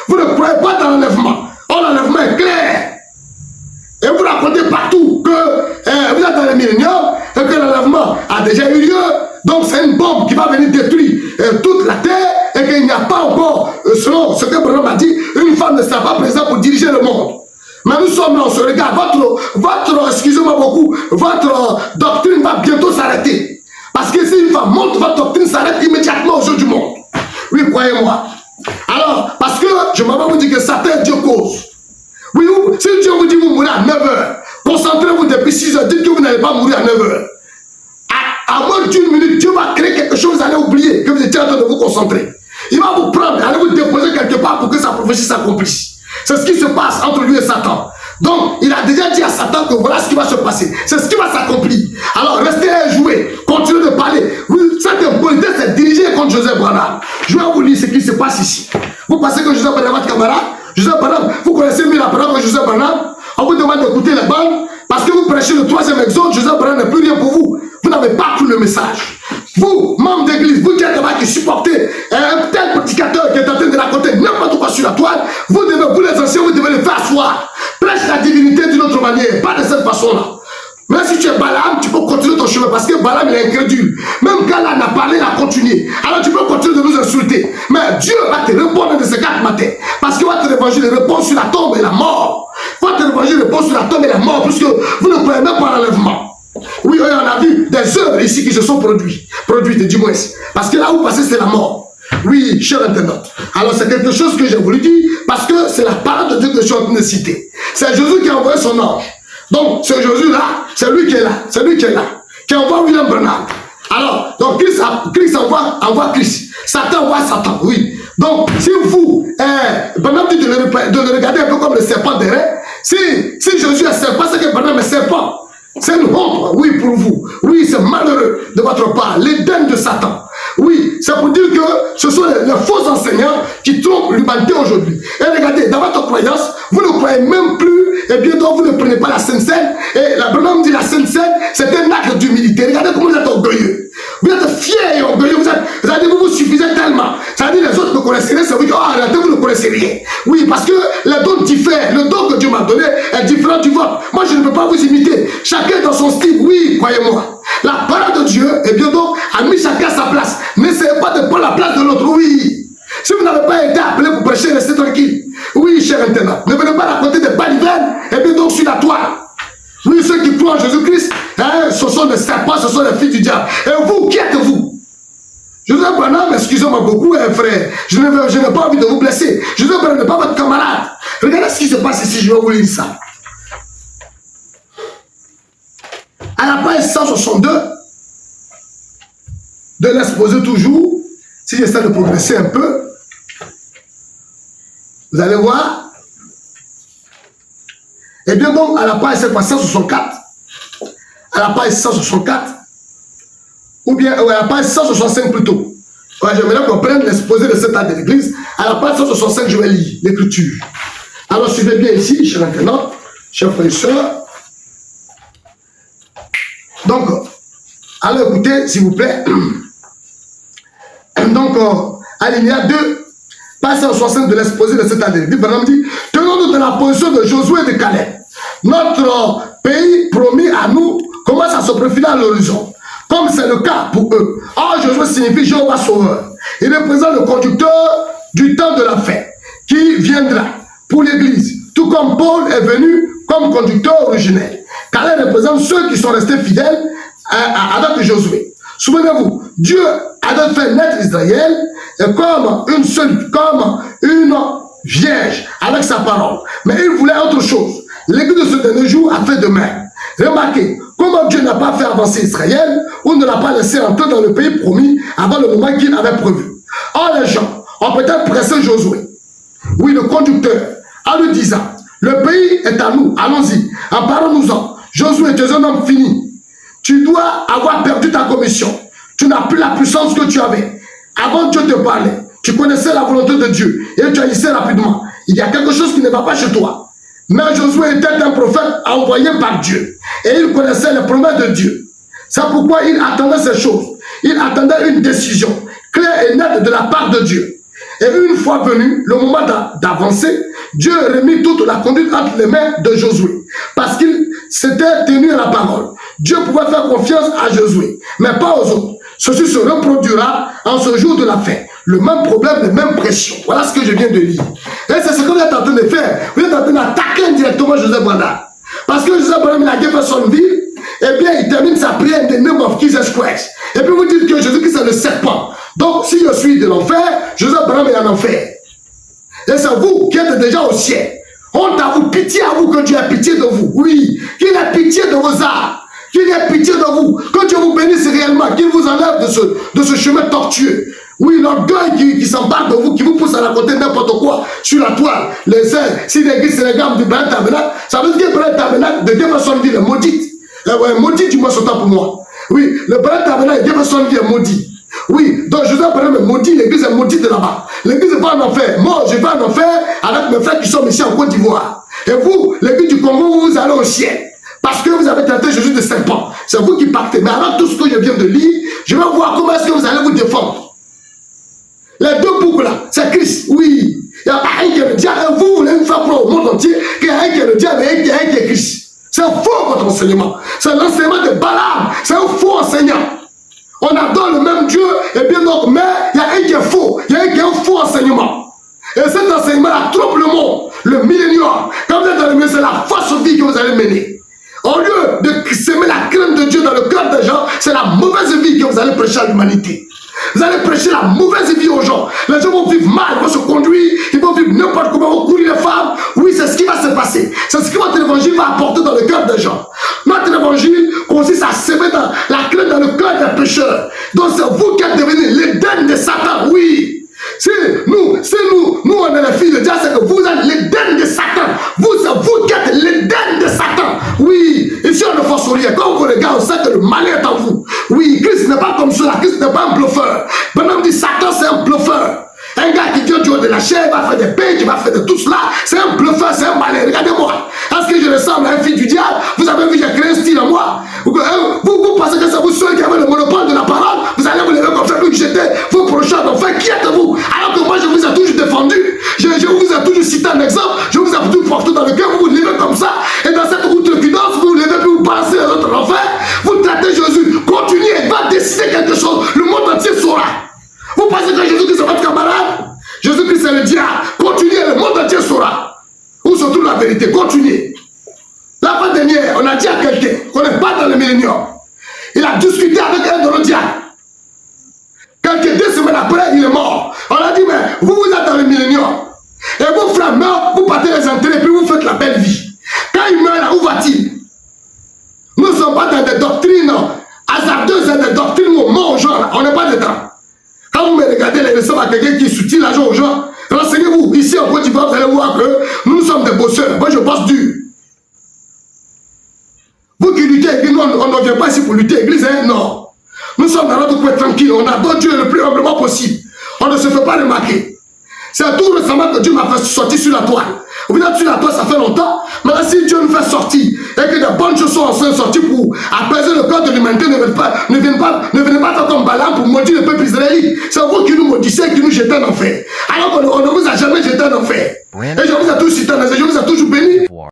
Vous ne croyez pas dans l'enlèvement. Oh, l'enlèvement est clair. Et vous racontez partout que vous êtes dans le millénium et que l'enlèvement a déjà eu lieu. Donc c'est une bombe qui va venir détruire toute la terre et qu'il n'y a pas encore, selon ce que Branham a dit, une femme ne sera pas présente pour diriger le monde. Mais nous sommes là, on se regarde. Excusez-moi beaucoup, votre doctrine va bientôt s'arrêter. Parce que si une femme monte, votre doctrine s'arrête immédiatement aux yeux du monde. Oui, croyez-moi. Alors, parce que je m'en vais vous dire que Satan, Dieu cause. Oui, si Dieu vous dit que vous mourrez à 9h, concentrez-vous depuis 6h, dites que vous n'allez pas mourir à 9h. À moins d'une minute, Dieu va créer quelque chose, vous allez oublier que vous étiez en train de vous concentrer. Il va vous prendre, allez vous déposer quelque part pour que sa prophétie s'accomplisse. C'est ce qui se passe entre lui et Satan. Donc, il a déjà dit à Satan que voilà ce qui va se passer. C'est ce qui va s'accomplir. Alors, restez là et jouez. Continuez de parler. Cette impolitesse est dirigée contre Joseph Branham. Je vais vous lire ce qui se passe ici. Vous pensez que Joseph Branham est votre camarade? Joseph Branham, vous connaissez mieux la parole que Joseph Branham. On vous demande d'écouter les bandes parce que vous prêchez le 3e exode. Joseph Branham n'est plus rien pour vous. Vous n'avez pas pris le message. Vous, membres d'église, vous qui êtes là, qui supportez un tel prédicateur qui est en train de raconter n'importe quoi sur la toile, vous les anciens, vous devez le faire asseoir. Prêche la divinité d'une autre manière, pas de cette façon-là. Même si tu es Balaam, tu peux continuer ton chemin parce que Balaam il est incrédule. Même quand il a parlé, il a continué. Alors tu peux continuer de nous insulter. Mais Dieu va te répondre de ces 4 matins. Parce que votre évangile répond sur la tombe et la mort. Votre évangile répond sur la tombe et la mort, puisque vous ne croyez même pas l'enlèvement. Oui, on a vu des œuvres ici qui se sont produites du moins. Parce que là où passez, c'est la mort. Oui, cher internaute. Alors c'est quelque chose que j'ai voulu dire parce que c'est la parole de Dieu que je suis en train de citer. C'est Jésus qui a envoyé son ange. Donc ce Jésus-là, c'est lui qui est là. C'est lui qui est là. Qui envoie William Branham. Alors, donc Christ envoie Christ. Satan envoie Satan, oui. Donc, si vous, Branham dit de le regarder un peu comme le serpent derrière. Si Jésus est serpent, c'est que Branham est serpent. C'est une honte, oui, pour vous. Oui, c'est malheureux de votre part. L'Éden de Satan. Oui, c'est pour dire que ce sont les faux enseignants qui trompent l'humanité aujourd'hui. Et regardez, dans votre croyance, vous ne croyez même plus, et bien donc vous ne prenez pas la Sainte Seine. Et la Branham dit la Sainte Seine, c'est un acte d'humilité. Regardez comment vous êtes orgueilleux. Vous êtes fiers et orgueilleux. Vous suffisez tellement. Ça veut dire les autres ne connaissent rien, ça veut dire, oh, regardez, vous ne connaissez rien. Oui, parce que les dons diffèrent. Le don que Dieu m'a donné est différent du vôtre. Moi, je ne peux pas vous imiter. Chacun dans son style, oui, croyez-moi. La parole de Dieu, et bien donc, a mis chacun à sa place. N'essayez pas de prendre la place de l'autre, oui. Si vous n'avez pas été appelé pour prêcher, restez tranquille. Oui, cher internaute, ne venez pas raconter des balivernes, et bien donc sur la toile. Oui, ceux qui croient en Jésus-Christ, excusez-moi beaucoup, frère. Je n'ai pas envie de vous blesser. Joseph Branham n'est pas votre camarade. Regardez ce qui se passe ici, je vais vous lire ça. À la page 162 de l'exposé toujours, si j'essaie de progresser un peu, vous allez voir. Et bien donc, à la page 164, à la page 164, ou bien à la page 165 plutôt. Ouais, j'aimerais qu'on prenne l'exposé de cet acte de l'église. À la page 165, je vais lire l'écriture. Alors, suivez bien ici, chers internautes, chers frères et sœurs. Donc, allez écouter, s'il vous plaît. Donc, alinéa 2, page 165 de l'exposé de cet acte de l'église. Branham dit, tenons-nous de la position de Josué et de Caleb. Notre pays promis à nous commence à se profiler à l'horizon, comme c'est le cas pour eux. Or, Josué signifie Jéhovah Sauveur. Il représente le conducteur du temps de la fin qui viendra pour l'Église, tout comme Paul est venu comme conducteur originel. Caleb représente ceux qui sont restés fidèles avec Josué. Souvenez-vous, Dieu avait fait naître Israël comme une vierge avec sa parole. Mais il voulait autre chose. L'Église de ce dernier jour a fait de même. Remarquez comment Dieu n'a pas fait avancer Israël ou ne l'a pas laissé entrer dans le pays promis avant le moment qu'il avait prévu. Or, les gens ont peut-être pressé Josué, oui, le conducteur, en lui disant, le pays est à nous, allons-y, emparons-nous-en. Josué, tu es un homme fini. Tu dois avoir perdu ta commission. Tu n'as plus la puissance que tu avais. Avant Dieu te parlait, tu connaissais la volonté de Dieu et tu agissais rapidement. Il y a quelque chose qui ne va pas chez toi. Mais Josué était un prophète envoyé par Dieu. Et il connaissait les promesses de Dieu. C'est pourquoi il attendait ces choses. Il attendait une décision claire et nette de la part de Dieu. Et une fois venu le moment d'avancer, Dieu remit toute la conduite entre les mains de Josué. Parce qu'il s'était tenu à la parole. Dieu pouvait faire confiance à Josué, mais pas aux autres. Ceci se reproduira en ce jour de la fin. Le même problème, les mêmes pressions. Voilà ce que je viens de lire. Et c'est ce que vous êtes en train de faire. Vous êtes en train d'attaquer indirectement Joseph Branham. Parce que Joseph Branham, il a fait son vie, et bien il termine sa prière in the name of Jesus Christ. Et puis vous dites que Jésus-Christ est le serpent. Donc si je suis de l'enfer, Joseph Branham est en enfer. Et c'est vous qui êtes déjà au ciel. Honte à vous, pitié à vous que Dieu ait pitié de vous. Oui, qu'il ait pitié de vos âmes. Qu'il ait pitié de vous. Que Dieu vous bénisse réellement. Qu'il vous enlève de ce chemin tortueux. Oui, l'orgueil qui s'empare de vous, qui vous pousse à raconter n'importe quoi sur la toile. Les ailes, si l'église c'est les gammes du Brent Tabernacle, ça veut dire que le Brent Tabernacle de Jefferson dit le maudit. Maudit du moins ce temps pour moi. Oui, le Brent Tabernacle de Jefferson dit maudit. Oui, donc Joseph Branham est maudit, l'église est maudite de là-bas. L'église n'est pas en enfer. Moi, je vais en enfer avec mes frères qui sont ici en Côte d'Ivoire. Et vous, l'église du Congo, vous allez au ciel. Parce que vous avez traité Jésus de serpent. C'est vous qui partez. Mais avec tout ce que je viens de lire, je vais voir comment est-ce que vous allez vous défendre. Les deux boucles là, c'est Christ. Oui. Il n'y a pas un qui est le diable. Et vous voulez nous faire croire au monde entier qu'il y a un qui est le diable et un qui est Christ. C'est un faux votre enseignement. C'est l'enseignement de Balaam. C'est un faux enseignant. On adore le même Dieu, et bien donc, mais il y a un qui est faux, il y a un qui est un faux enseignement. Et cet enseignement-là trompe le monde, le millénium. Quand vous êtes dans le milieu, c'est la fausse vie que vous allez mener. Au lieu de semer la crainte de Dieu dans le cœur des gens, c'est la mauvaise vie que vous allez prêcher à l'humanité. Vous allez prêcher la mauvaise vie aux gens. Les gens vont vivre mal, ils vont se conduire, ils vont vivre n'importe comment, ils vont courir les femmes. Oui, c'est ce qui va se passer. C'est ce que votre évangile va apporter dans le cœur des gens. Notre évangile consiste à semer la crainte dans le cœur des pécheurs. Donc c'est vous qui êtes devenus l'Éden de Satan, oui. Nous, on est les filles de Dieu, c'est que vous êtes l'Éden de Satan. C'est vous qui êtes l'Éden de Satan. Oui, ici on ne force rien. Quand vous regardez, on sait que le mal est en vous. Oui, Christ n'est pas comme cela, Christ n'est pas un bluffeur. Maintenant, dit Satan, c'est un bluffeur. Un gars qui vient du haut de la chair, il va faire des paix, il va faire de tout cela. C'est un bluffeur, c'est un malin. Regardez-moi. Est-ce que je ressemble à un fils du diable? Vous avez vu, j'ai créé un style en moi. Vous pensez que c'est vous seul qui avez le monopole de la parole? Vous allez vous lever comme ça, vous jeter vos prochains d'enfer. Qui êtes-vous? Alors que moi, je vous ai toujours défendu. Je vous ai toujours cité un exemple. Je vous ai toujours porté dans le cœur. Vous vous levez comme ça. Et dans cette route de guidance, vous vous levez puis vous passez à l'autre enfer. Vous traitez Jésus. Continuez. Il va décider quelque chose. Le monde entier saura. Vous pensez que Jésus-Christ est votre camarade? Jésus-Christ est le diable. Continuez, le monde entier saura. Où se trouve la vérité? Continuez. La fois dernière, on a dit à quelqu'un qu'on n'est pas dans le millénium. Il a discuté avec un de nos diables. Quelques 2 semaines fait après, il est mort. On a dit, mais vous êtes dans le millénium. Et vos frères meurent, vous partez les enterrer, puis vous faites la belle vie. Quand il meurt là, où va-t-il? Nous ne sommes pas dans des doctrines hasardeuses, des doctrines où on ment aux gens. Là. On n'est pas dedans. Quand vous me regardez les récits à quelqu'un qui soutient l'argent aux gens, renseignez-vous. Ici en Côte d'Ivoire, vous allez voir que nous sommes des bosseurs. Moi, je bosse dur. Vous qui luttez, nous, on ne vient pas ici pour lutter, église, hein? Non. Nous sommes dans notre coin tranquille. On adore Dieu le plus humblement possible. On ne se fait pas remarquer. C'est tout récemment que Dieu m'a fait sortir sur la toile. Vous êtes sur la toile, ça fait longtemps. Maintenant, si Dieu nous fait sortir et que des bonnes choses sont en train de sortir pour apaiser le cœur de l'humanité, ne venez pas faire comme Balaam pour maudire le peuple israélite. C'est vous qui nous maudissez et qui nous jetez en enfer. Alors qu'on ne vous a jamais jeté en enfer. Et je vous ai tous cité en enfer, je vous ai toujours béni.